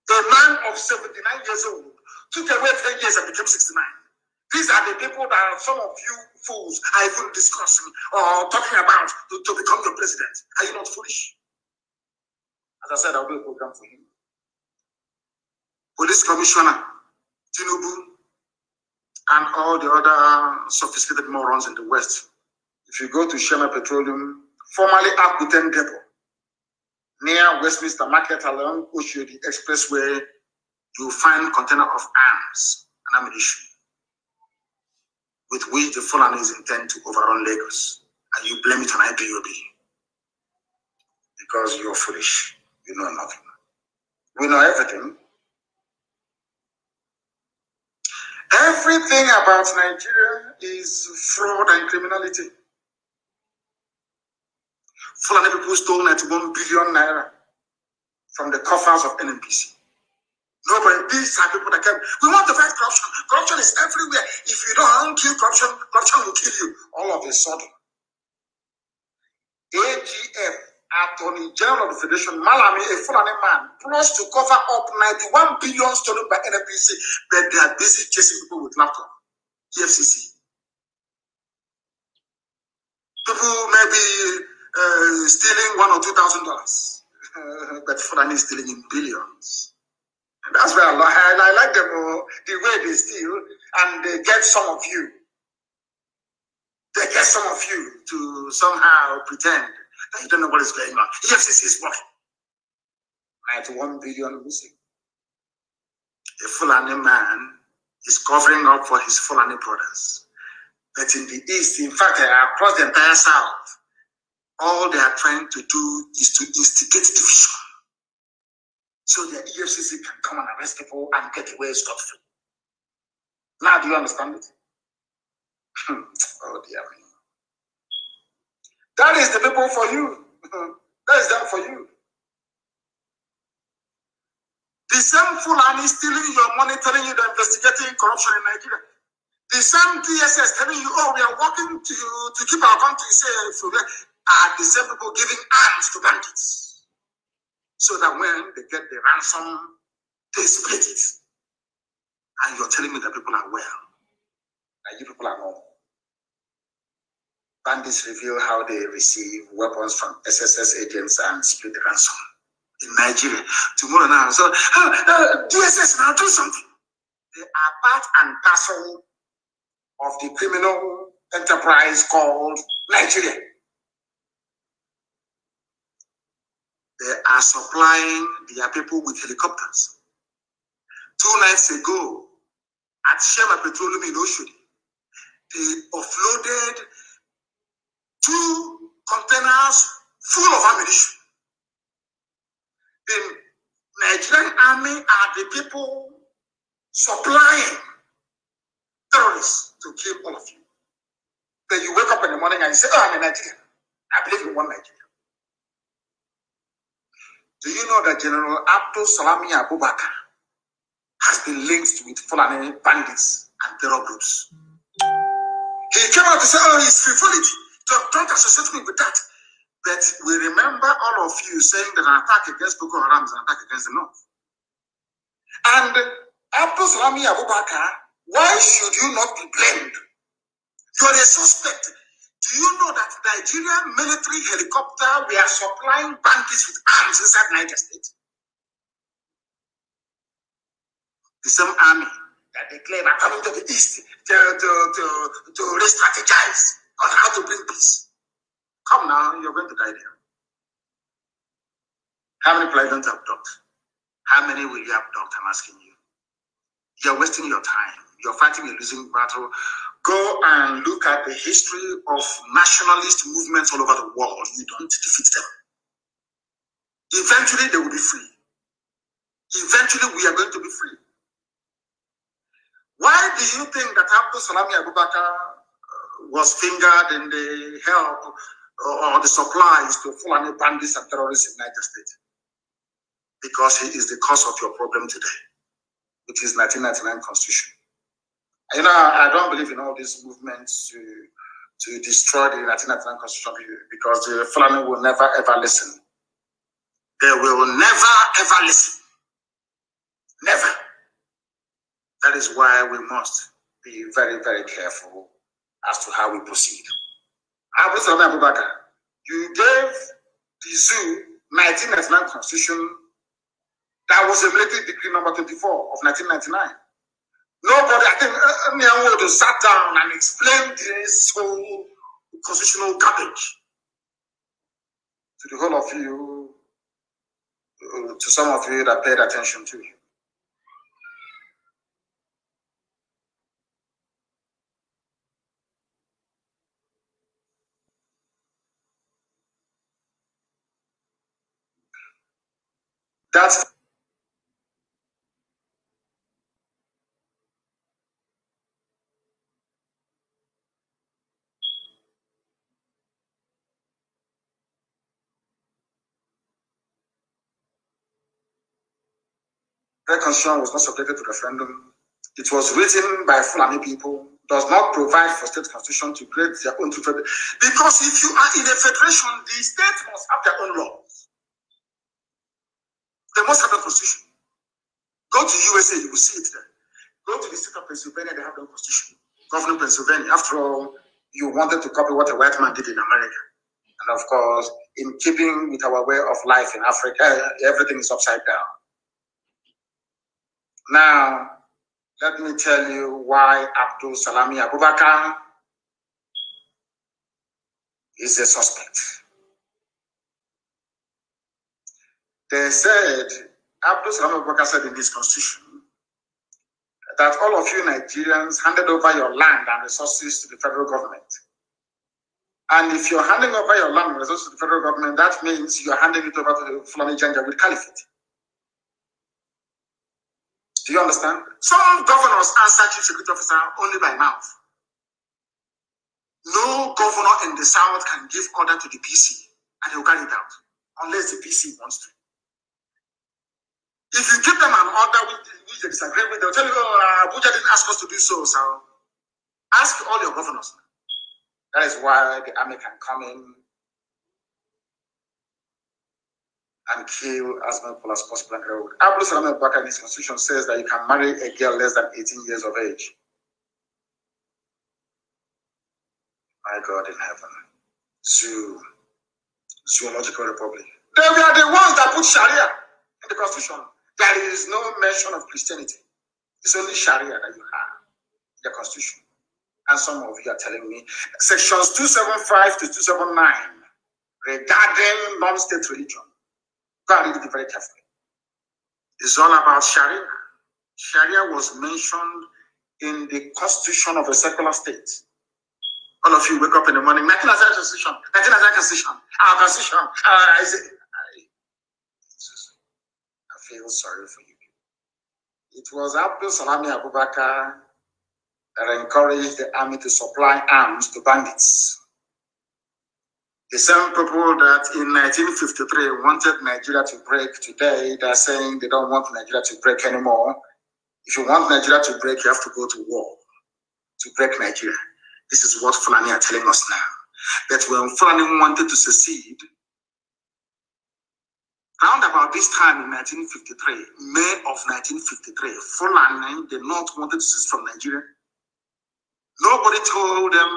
A man of 79 years old took away 10 years and became 69. These are the people that some of you fools are even discussing or talking about to become your president. Are you not foolish? As I said, I'll do a program for you. Police Commissioner Tinubu and all the other sophisticated morons in the West. If you go to Shema Petroleum, formerly Aquitaine Depot, near Westminster Market along Oshodi Expressway, you will find container of arms and ammunition with which the Fulanis intend to overrun Lagos. And you blame it on IPOB because you're foolish. You know nothing. We know everything. Everything about Nigeria is fraud and criminality. Fulani people stole 91 billion naira from the coffers of NNPC. Nobody, these are people that came. We want to fight corruption. Corruption is everywhere. If you don't kill corruption, corruption will kill you. All of a sudden, AGF, Attorney General of the Federation, Malami, a Fulani man, plots to cover up 91 billion stolen by NNPC, but they are busy chasing people with laptop. EFCC. People may be stealing $1,000 or $2,000, but Fulani is stealing in billions. And that's why I like them, the way they steal, and they get some of you. They get some of you to somehow pretend that you don't know what is going on. EFCC is working. 91 billion missing. A Fulani man is covering up for his Fulani brothers. But in the East, in fact, across the entire South, all they are trying to do is to instigate division. So the EFCC can come and arrest people and get away scot-free. Now, do you understand it? Oh, dear me. That is the people for you. That is them for you. The same Fulani stealing your money, telling you they're investigating corruption in Nigeria. The same DSS telling you, oh, we are working to keep our country safe, are the same people giving arms to bandits. So that when they get the ransom, they split it. And you're telling me that people are well, that you people are normal. Bandits reveal how they receive weapons from SSS agents and split the ransom in Nigeria. Tomorrow now, so DSS now do something. They are part and parcel of the criminal enterprise called Nigeria. They are supplying their people with helicopters. 2 nights ago, at Shema Petroleum in Oshodi, they offloaded 2 containers full of ammunition. The Nigerian army are the people supplying terrorists to kill all of you. Then you wake up in the morning and you say, oh, I'm a Nigerian. I believe in one Nigeria. Do you know that General Abdul Salami Abubakar has been linked with Fulani bandits and terror groups? He came out to say, oh, it's frivolity. Don't associate me with that. But we remember all of you saying that an attack against Boko Haram is an attack against the North. And Abdul Salami Abubakar, why should you not be blamed? You are a suspect. Do you know that Nigerian military helicopter were supplying bandits with arms inside Niger State? The same army that they claim are coming to the east to re-strategize on how to bring peace. Come now, you're going to die there. How many people don't abduct? How many will you abduct? I'm asking you. You're wasting your time. You're fighting a losing battle. Go and look at the history of nationalist movements all over the world. You don't defeat them. Eventually, they will be free. Eventually, we are going to be free. Why do you think that Abdul Salami Abubakar was fingered in the help or the supplies to Fulani bandits and terrorists in Niger State? Because he is the cause of your problem today, which is 1999 Constitution. You know, I don't believe in all these movements to destroy the 1999 Constitution because the Fulani will never ever listen. They will never ever listen. Never. That is why we must be very, very careful as to how we proceed. Abu Salami Abubakar, you gave the zoo 1999 Constitution that was a military decree number 24 of 1999. Nobody, I think, Nnamdi sat down and explained this whole constitutional garbage to the whole of you, to some of you that paid attention to it. That's the constitution was not subjected to referendum. It was written by Fulani people, does not provide for state constitution to create their own federation. Because if you are in a federation, the states must have their own laws. They must have a constitution. Go to USA, you will see it there. Go to the state of Pennsylvania, they have their own constitution. Governor Pennsylvania, after all, you wanted to copy what a white man did in America. And of course, in keeping with our way of life in Africa, everything is upside down. Now, let me tell you why Abdul Salami Abubakar is a suspect. They said, Abdul Salami Abubakar said in this constitution that all of you Nigerians handed over your land and resources to the federal government. And if you're handing over your land and resources to the federal government, that means you're handing it over to the Fulani Janjaweed Caliphate. Do you understand? Some governors answer chief security officer only by mouth. No governor in the South can give order to the PC and they will carry it out unless the PC wants to. If you give them an order which they disagree with, they'll tell you, oh, Abuja didn't ask us to do so. So ask all your governors. That is why the army can come in. and kill as many people as possible. Abdul Salam al-Bakr in his constitution says that you can marry a girl less than 18 years of age. My God in heaven. Zoological Republic. They were the ones that put Sharia in the constitution. There is no mention of Christianity. It's only Sharia that you have in the constitution. And some of you are telling me sections 275 to 279 regarding non-state religion. Go and read it very carefully. It's all about Sharia. Sharia was mentioned in the constitution of a secular state. All of you wake up in the morning, 1999 constitution, 1999 constitution, our constitution. I feel sorry for you. It was Abdul Salami Abubakar that encouraged the army to supply arms to bandits. The same people that in 1953 wanted Nigeria to break, today they're saying they don't want Nigeria to break anymore. If you want Nigeria to break, you have to go to war to break Nigeria. This is what Fulani are telling us now. That when Fulani wanted to secede, around about this time in 1953, May of 1953, Fulani, the North, wanted to secede from Nigeria. Nobody told them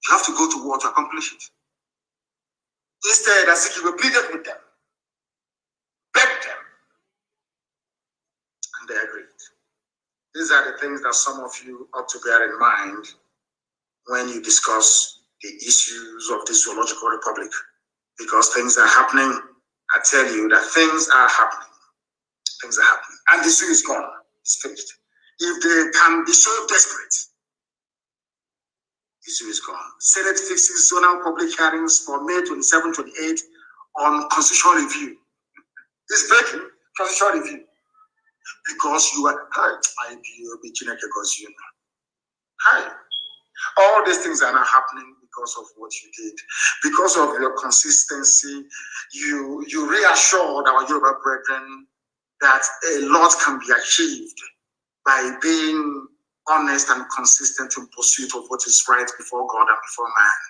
you have to go to war to accomplish it. Instead, Azikiwe pleaded with them, begged them, and they agreed. These are the things that some of you ought to bear in mind when you discuss the issues of the Zoological Republic, because things are happening. I tell you that things are happening. Things are happening. And the zoo is gone. It's finished. If they can be so desperate, the zoo is gone. Senate fixes zonal public hearings for May 27, 28 on constitutional review. It's breaking constitutional review. Because you are hi. All these things are not happening because of what you did. Because of your consistency, you reassured our Yoruba brethren that a lot can be achieved by being honest and consistent in pursuit of what is right before God and before man.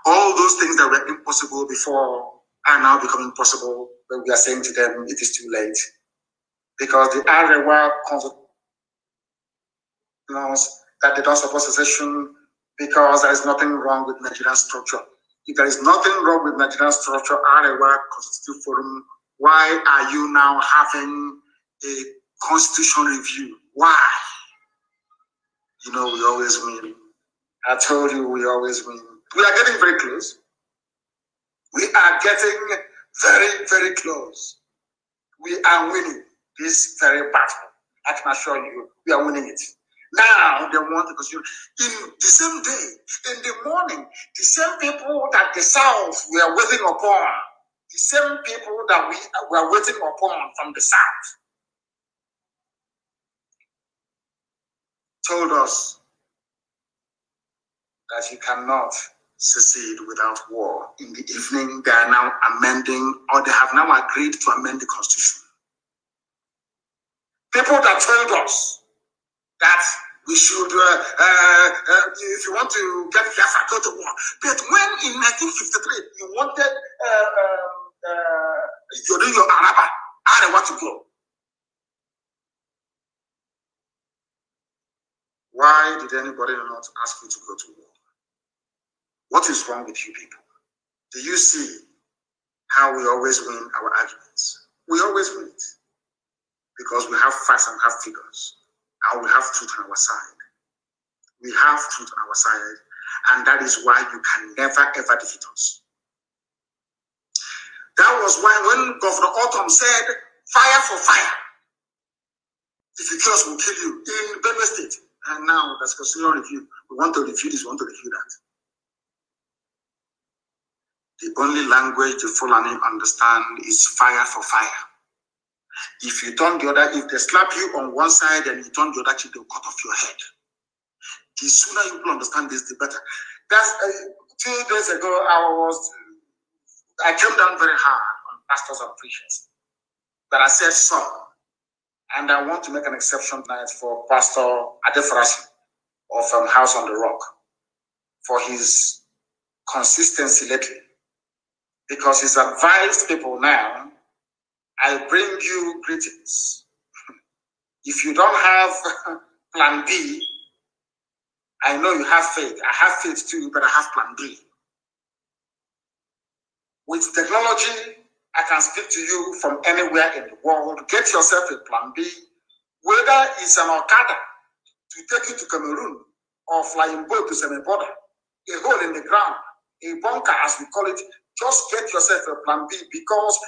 All those things that were impossible before are now becoming possible when we are saying to them it is too late. Because the Arewa knows that they don't support secession because there is nothing wrong with Nigerian structure. If there is nothing wrong with Nigerian structure, Arewa Constitutive Forum, why are you now having a constitutional review? Why? You know, we always win. I told you we always win. We are getting very close. We are getting very, very close. We are winning this very battle. I can assure you, we are winning it. Now they want to consider in the same day, in the morning, the same people that the South were waiting upon, the same people that we were waiting upon from the South, told us that you cannot secede without war. In the evening, they are now amending, or they have now agreed to amend the Constitution. People that told us that we should, if you want to get Biafra, go to war. But when in 1953 you wanted, you're doing your Araba, I don't want to go. Why did anybody not ask you to go to war? What is wrong with you people? Do you see how we always win our arguments? We always win it because we have facts and have figures, and we have truth on our side. We have truth on our side, and that is why you can never ever defeat us. That was why when Governor Autumn said, "Fire for fire. If you kill us, we'll kill you," in Benue State. And now that's constitutional review. We want to review this, we want to review that. The only language the Fulani understand is fire for fire. If you turn the other, if they slap you on one side and you turn the other cheek, they'll cut off your head. The sooner you will understand this, the better. That's 2 days ago, I came down very hard on pastors and preachers. But I said some. And I want to make an exception tonight for Pastor Adefarasi of House on the Rock for his consistency lately. because he's advised people now, I bring you greetings. If you don't have plan B, I know you have faith. I have faith too, but I have plan B. With technology, I can speak to you from anywhere in the world. Get yourself a plan B, whether it's an Okada to take you to Cameroon or flying boat to Semiboda, a hole in the ground, a bunker as we call it. Just get yourself a plan B, because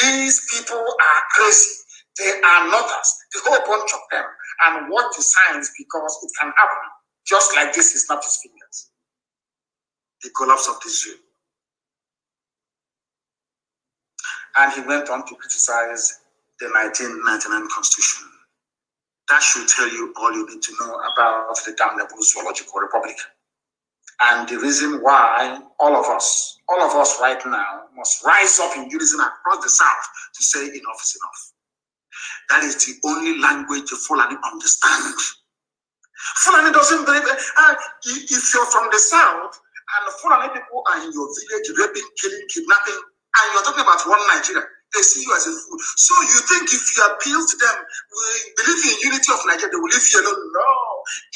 these people are crazy. They are not us, the whole bunch of them. And watch the signs, because it can happen. Just like this, he snapped his fingers. The collapse of this zoo. And he went on to criticize the 1999 Constitution. That should tell you all you need to know about the damnable zoological republic. And the reason why all of us right now must rise up in unison across the South to say enough is enough. That is the only language the Fulani understand. Fulani doesn't believe it. If you're from the South and the Fulani people are in your village raping, killing, kidnapping, and you're talking about one Nigeria, they see you as a fool. So you think if you appeal to them, we believe in unity of Nigeria, they will leave you alone? No.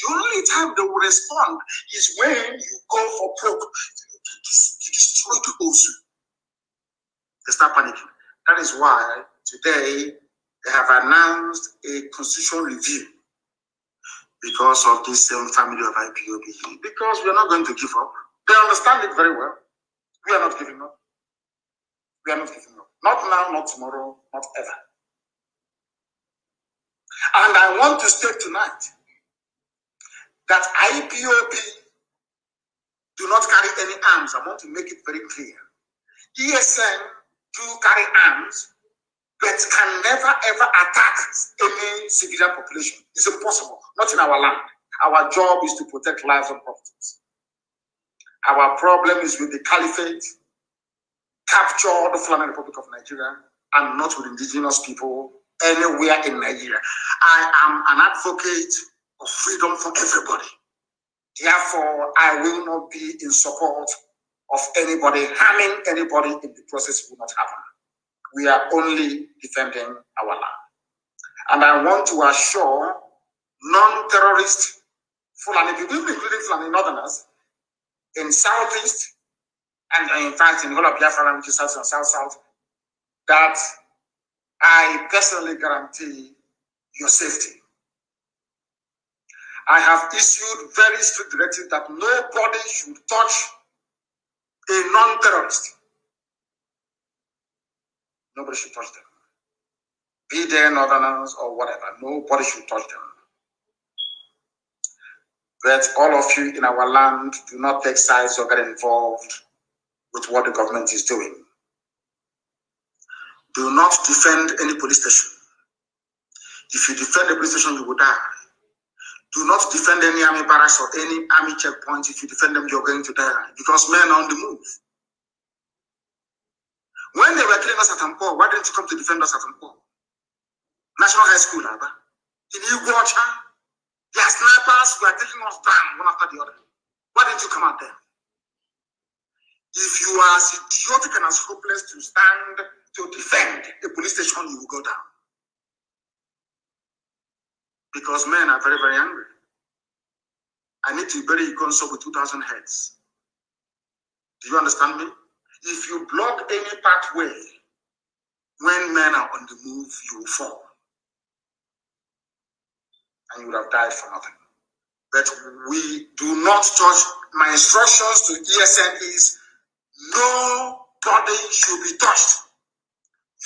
The only time they will respond is when you go for broke to destroy the Ozu. They start panicking. That is why today they have announced a constitutional review because of this same family of IPOB. Because we are not going to give up. They understand it very well. We are not giving up. We are not giving up. Not now, not tomorrow, not ever. And I want to state tonight that IPOB do not carry any arms. I want to make it very clear. ESN do carry arms, but can never ever attack any civilian population. It's impossible. Not in our land. Our job is to protect lives and properties. Our problem is with the caliphate, capture the Fulani Republic of Nigeria, and not with indigenous people anywhere in Nigeria. I am an advocate of freedom for everybody. Therefore, I will not be in support of anybody harming anybody in the process. It will not happen. We are only defending our land. And I want to assure non-terrorist Fulani people, including Fulani Northerners, in Southeast, and in fact in the whole of Biafra, which is South and South, that I personally guarantee your safety. I have issued very strict directives that nobody should touch a non-terrorist. Nobody should touch them. Be they Northerners or whatever, nobody should touch them. But all of you in our land do not take sides or get involved with what the government is doing. Do not defend any police station. If you defend the police station, you will die. Do not defend any army barracks or any army checkpoints. If you defend them, you're going to die, because men are on the move. When they were killing us at Ampo, why didn't you come to defend us at Ampo? National High School, Abba. In Iguacha, their snipers were taking us down one after the other. Why didn't you come out there? If you are as idiotic and as hopeless to stand to defend a police station, you will go down. Because men are very, very angry. I need to bury Ikonso with 2,000 heads. Do you understand me? If you block any pathway, when men are on the move, you will fall. And you would have died for nothing. But we do not touch. My instructions to ESN is nobody should be touched.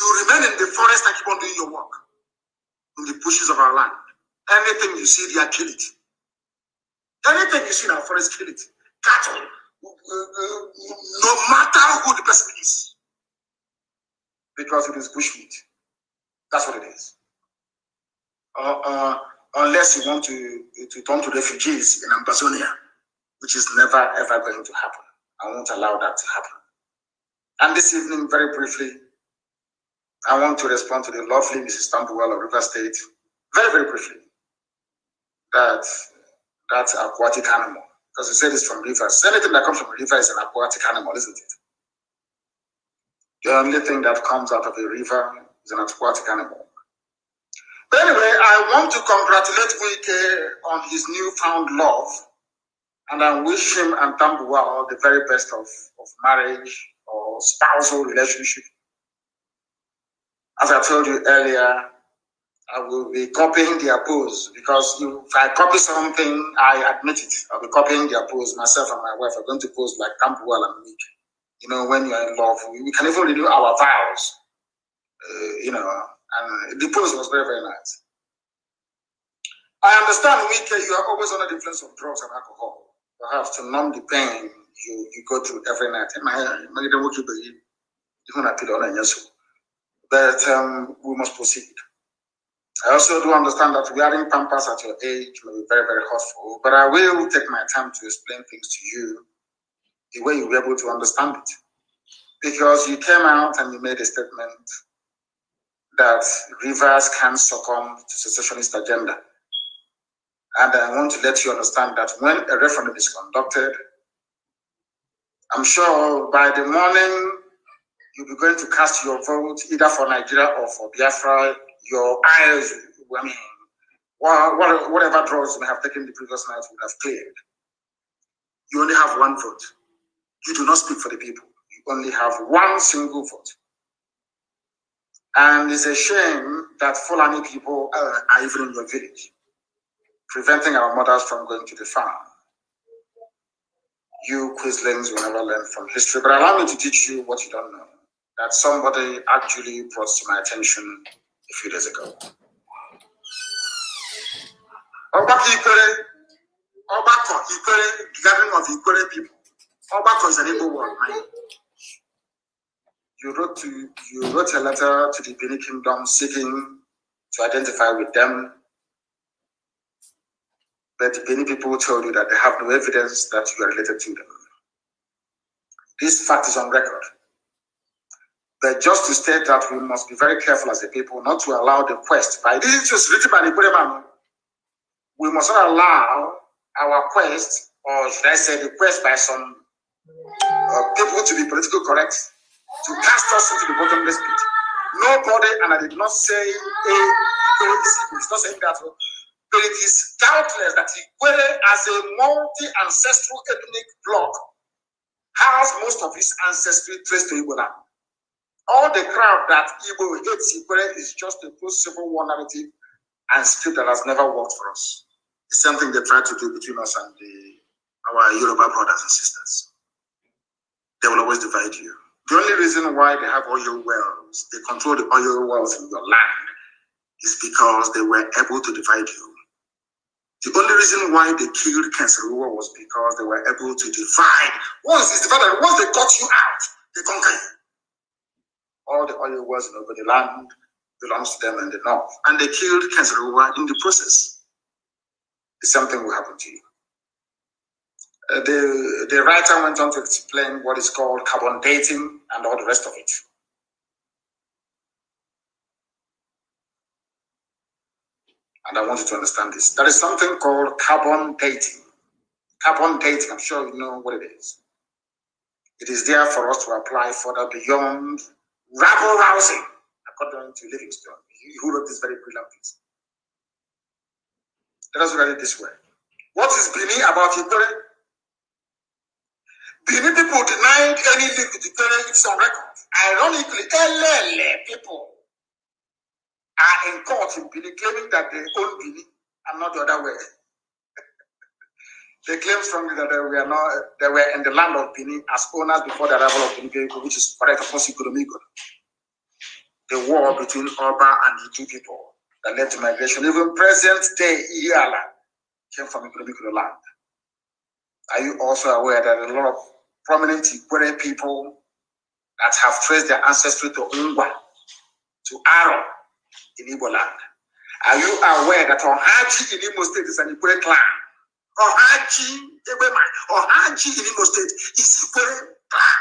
You remain in the forest and keep on doing your work. In the bushes of our land. Anything you see there, kill it. Anything you see in our forest, kill it. Cattle. No matter who the person is. Because it is bushmeat. That's what it is. Unless you want to turn to refugees in Amazonia, which is never ever going to happen. I won't allow that to happen. And this evening, very briefly, I want to respond to the lovely Mrs. Tambuwal of River State, very, very briefly, that's aquatic animal. Because you said it's from rivers. Anything that comes from a river is an aquatic animal, isn't it? The only thing that comes out of a river is an aquatic animal. But anyway, I want to congratulate Wike on his newfound love, and I wish him and Tambuwal the very best of marriage or spousal relationship. As I told you earlier, I will be copying their pose, because if I copy something, I admit it. I'll be copying their pose. Myself and my wife are going to pose like Tambuwal and Wike. You know, when you're in love, we can even renew our vows. And the pose was very, very nice. I understand, Wike, you are always under the influence of drugs and alcohol. Perhaps to numb the pain you go through every night. But we must proceed. I also do understand that wearing pampers at your age may be very, very hurtful, but I will take my time to explain things to you the way you'll be able to understand it. Because you came out and you made a statement that rivers can succumb to secessionist agenda. And I want to let you understand that when a referendum is conducted, I'm sure by the morning you'll be going to cast your vote either for Nigeria or for Biafra. Your eyes, whatever drugs you may have taken the previous night would have cleared. You only have one vote. You do not speak for the people. You only have one single vote. And it's a shame that Fulani people are even in your village, preventing our mothers from going to the farm. You Quislings will never learn from history, but allow me to teach you what you don't know, that somebody actually brought to my attention a few days ago. Obako Ikwere, the gathering of Ikwere people. Obako is an Igbo word, right? You wrote a letter to the Benin Kingdom seeking to identify with them, but the Benin people told you that they have no evidence that you are related to them. This fact is on record. But just to state that we must be very careful as a people not to allow the quest by this is just written by the Ikwere. We must not allow our quest, or should I say the quest by some people to be politically correct, to cast us into the bottomless pit. Nobody, and I did not say it's not saying that, but it is doubtless that Ikwere as a multi-ancestral ethnic bloc has most of its ancestry traced to Igbo land. All the crowd that Igbo hates Ikwere is just a post-Civil War narrative and script that has never worked for us. It's something they try to do between us and our Yoruba brothers and sisters. They will always divide you. The only reason why they have oil wells, they control the oil wells in your land, is because they were able to divide you. The only reason why they killed Kenseruwa was because they were able to divide. Once they got you out, they conquer you. All the oil wells in the land belongs to them in the north. And they killed Kenseruwa in the process. The same thing will happen to you. The writer went on to explain what is called carbon dating and all the rest of it. And I want you to understand this. There is something called carbon dating. Carbon dating, I'm sure you know what it is. It is there for us to apply further beyond rabble rousing, according to Livingstone, who wrote this very brilliant piece. Let us look at it this way. What is Benin about Ikwere? Benin people denied any link to Ikwere. It's on record. Ironically, Elele people are in court in Benin claiming that they own Benin and not the other way. They claim strongly that they were in the land of Benin as owners before the arrival of Benin people, which is correct, of course, the war between Oba and the two people that led to migration. Even present day Iyala came from Igbo land. Are you also aware that a lot of prominent Ikwere people that have traced their ancestry to Ngwa, to Aro in Igbo land? Are you aware that Ohaji in Imo State is an Ikwere clan? Ohaji in Imo State is Ikwere clan.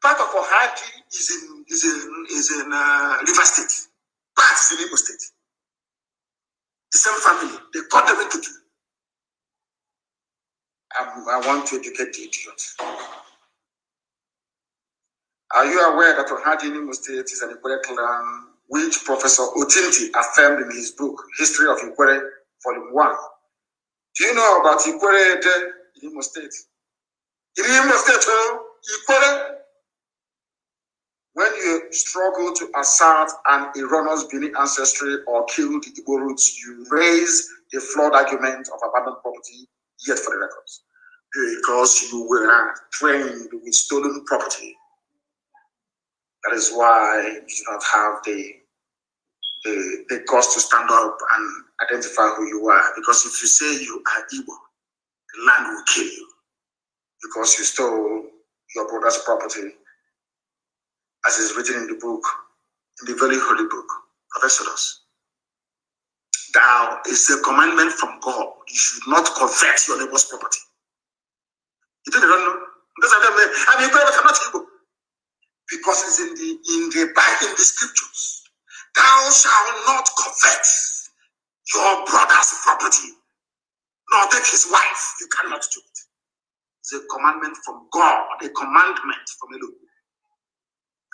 Part of Ohaji is in River State. Part is in Imo State. The same family. They cut them into two. I want to educate the idiot. Are you aware that Ohadi in Imo State is an Ikwere clan, which Professor Otinti affirmed in his book, History of Ikwere, Volume 1? Do you know about Ikwere in Imo State? In Imo State, Ikwere, when you struggle to assert an erroneous Bini ancestry or kill the Igbo roots, you raise the flawed argument of abandoned property, yet for the records. Because you were trained with stolen property. That is why you do not have the cost to stand up and identify who you are. Because if you say you are Igbo, the land will kill you. Because you stole your brother's property, as is written in the book, in the very holy book of Exodus. Thou is a commandment from God. You should not covet your neighbor's property. You don't know. I mean, I'm not Igbo. Because it's in the scriptures. Thou shalt not covet your brother's property, nor take his wife. You cannot do it. It's a commandment from God, a commandment from Elohim.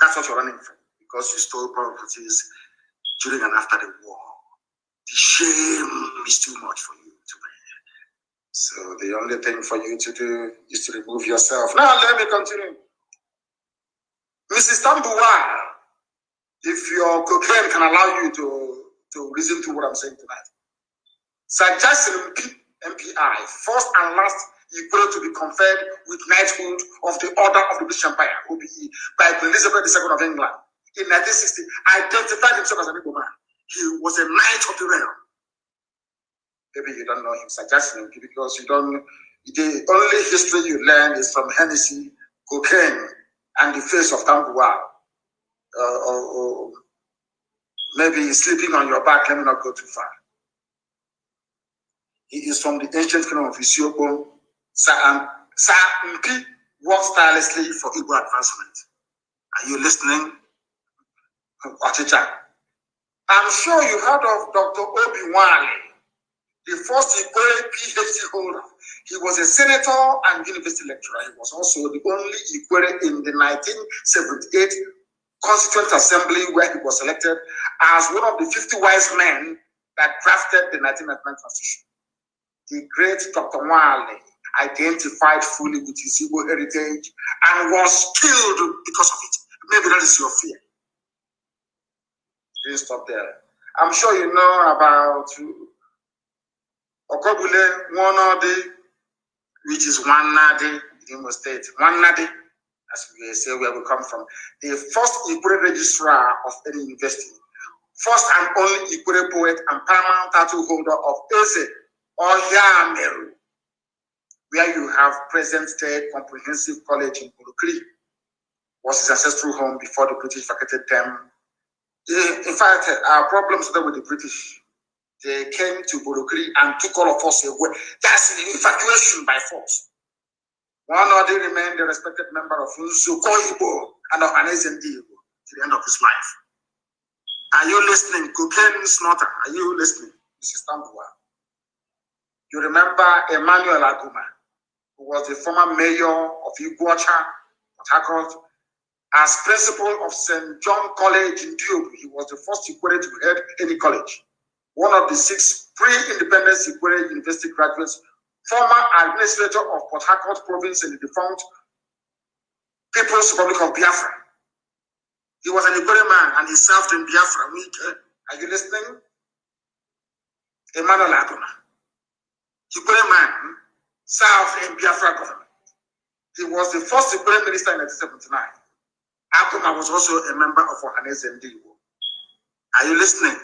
That's what you're running from, because you stole properties during and after the war. The shame is too much for you to bear. So the only thing for you to do is to remove yourself. Now let me continue. Mrs. Tambuwa, if your cocaine can allow you to listen to what I'm saying tonight. Suggesting MPI, first and last equal to be conferred with knighthood of the Order of the British Empire, OBE, by Queen Elizabeth II of England in 1960, identified himself as an Igbo man. He was a knight of the realm. Maybe you don't know him, Suggesting because you don't. The only history you learn is from Hennessy, cocaine, and the face of Tambuwa. Or maybe sleeping on your back. Let me not go too far. He is from the ancient kingdom of Ethiopia. Sa Mpi works tirelessly for Igbo advancement. Are you listening? I'm sure you heard of Dr. Obi Wale, the first Igbo PhD holder. He was a senator and university lecturer. He was also the only Igbo in the 1978 Constituent Assembly, where he was selected as one of the 50 wise men that drafted the 1999 Constitution. The great Dr. Wale identified fully with his Igbo heritage and was killed because of it. Maybe that is your fear. Didn't stop there. I'm sure you know about Okobule Nwanadi, which is Nwanadi in Imo State. Nwanadi, as we say, where we come from. The first Igbo registrar of any university. First and only Igbo poet and paramount title holder of Eze or Yameru, where you have present-day comprehensive college in Burukri, was his ancestral home before the British vacated them. In fact, our problems there with the British, they came to Burukri and took all of us away. That's an evacuation by force. One or they remained a respected member of Nzuko Igbo and of Nnamdi to the end of his life. Are you listening? Cocaine snorter, are you listening? This is Tambuwa. You remember Emmanuel Aguma, who was the former mayor of Iguacha, Port Harcourt, as principal of St. John College in Diobu. He was the first Igbo to head any college. One of the 6 pre-independence Igbo University graduates, former administrator of Port Harcourt province in the defunct People's Republic of Biafra. He was an Igbo man and he served in Biafra. Are you listening? Emmanuel Aguma. Igbo man served in Biafra government. He was the first Igbo minister in 1979. Aguma was also a member of Nnamdi. Are you listening?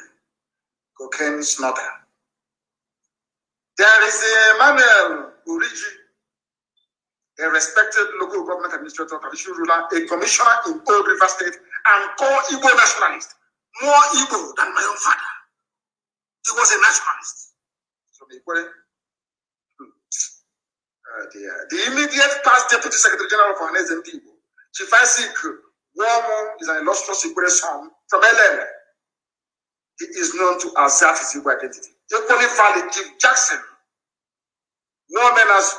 Cocaine snorter. There is Emmanuel Uriji, a respected local government administrator, traditional ruler, a commissioner in Old River State, and core Igbo nationalist. More Igbo than my own father. He was a nationalist. So the immediate past Deputy Secretary General for Nnamdi, Chief Isaac Womo, is an illustrious Igbo son from LL. He is known to assert his Igbo identity. Equally valid, Chief Jackson, known as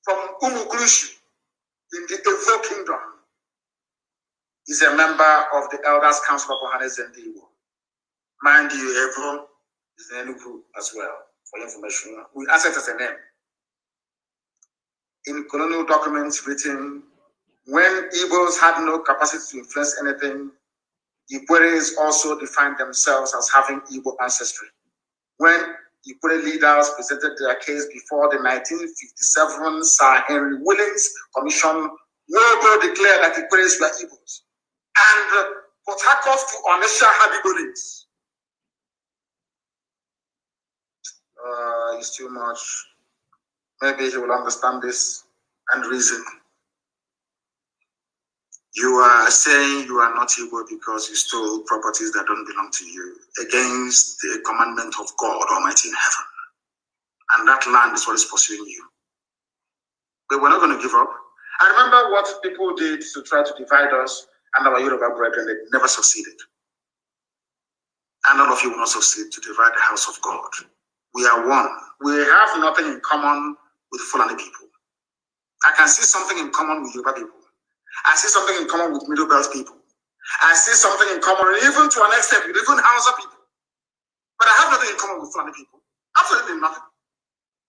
from Umukrushi in the Evo Kingdom. is a member of the Elders Council of Ohanes and Igbo. Mind you, Evo is in Enugu as well, for information. We accept as a name. In colonial documents written, when Igbos had no capacity to influence anything, Ikweres also defined themselves as having Igbo ancestry. When Ikwere leaders presented their case before the 1957 Sir Henry Willings Commission, Wogo declared that Ikweres were Igbos. And Port Harcourt to Onisha had Igbo names. It's too much. Maybe he will understand this and reason. You are saying you are not Igbo because you stole properties that don't belong to you against the commandment of God Almighty in heaven. And that land is what is pursuing you. But we're not going to give up. I remember what people did to try to divide us and our Yoruba brethren. They never succeeded. And none of you will not succeed to divide the house of God. We are one. We have nothing in common with Fulani people. I can see something in common with Yoruba people. I see something in common with Middle Belt people. I see something in common, even to an extent, with even Hausa people. But I have nothing in common with Fulani people. Absolutely nothing.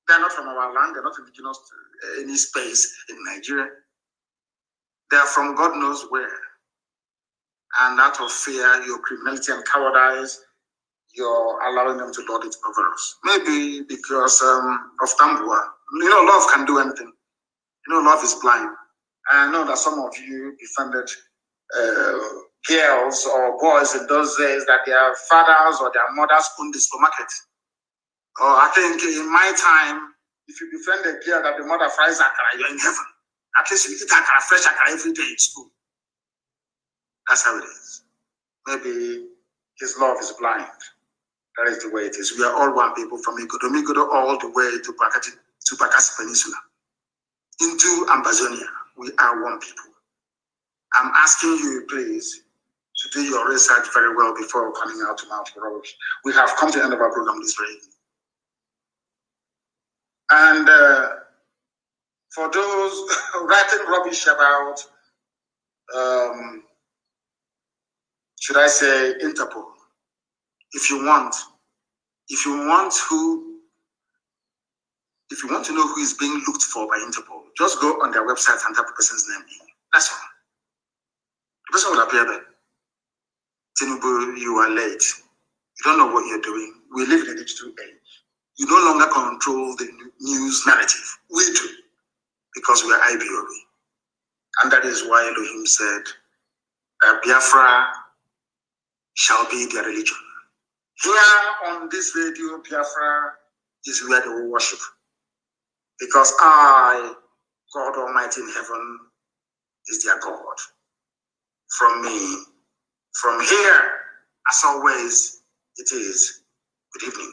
They're not from our land. They're not indigenous to any space in Nigeria. They're from God knows where. And out of fear, your criminality and cowardice, you're allowing them to lord it over us. Maybe because of Tambua. You know, love can do anything. You know, love is blind. I know that some of you befriended girls or boys in those days that their fathers or their mothers owned the supermarket. Or I think in my time, if you befriend a girl that the mother fries akara, you're in heaven. At least you eat akara, fresh akara every day in school. That's how it is. Maybe his love is blind. That is the way it is. We are all one people from Migodo all the way to Bakassi Peninsula. Into Ambazonia, we are one people. I'm asking you, please, to do your research very well before coming out to Mount Rose. We have come to the end of our program this very evening. And for those writing rubbish about, should I say, Interpol, if you want to know who is being looked for by Interpol, just go on their website and type the person's name in. That's all. The person will appear there. Tinubu, you are late. You don't know what you're doing. We live in a digital age. You no longer control the news narrative. We do, because we are IBOB. And that is why Elohim said, Biafra shall be their religion. Here on this radio, Biafra is where they will worship. Because I, God Almighty in heaven, is their God. From me, from here, as always, it is. Good evening.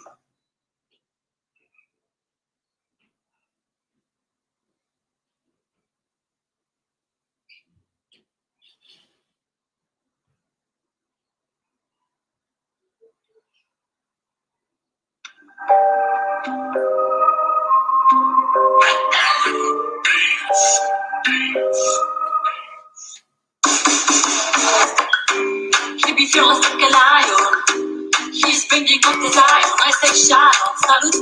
He be feeling like a lion. He's bringing up the lion. I say, Shalom, salute.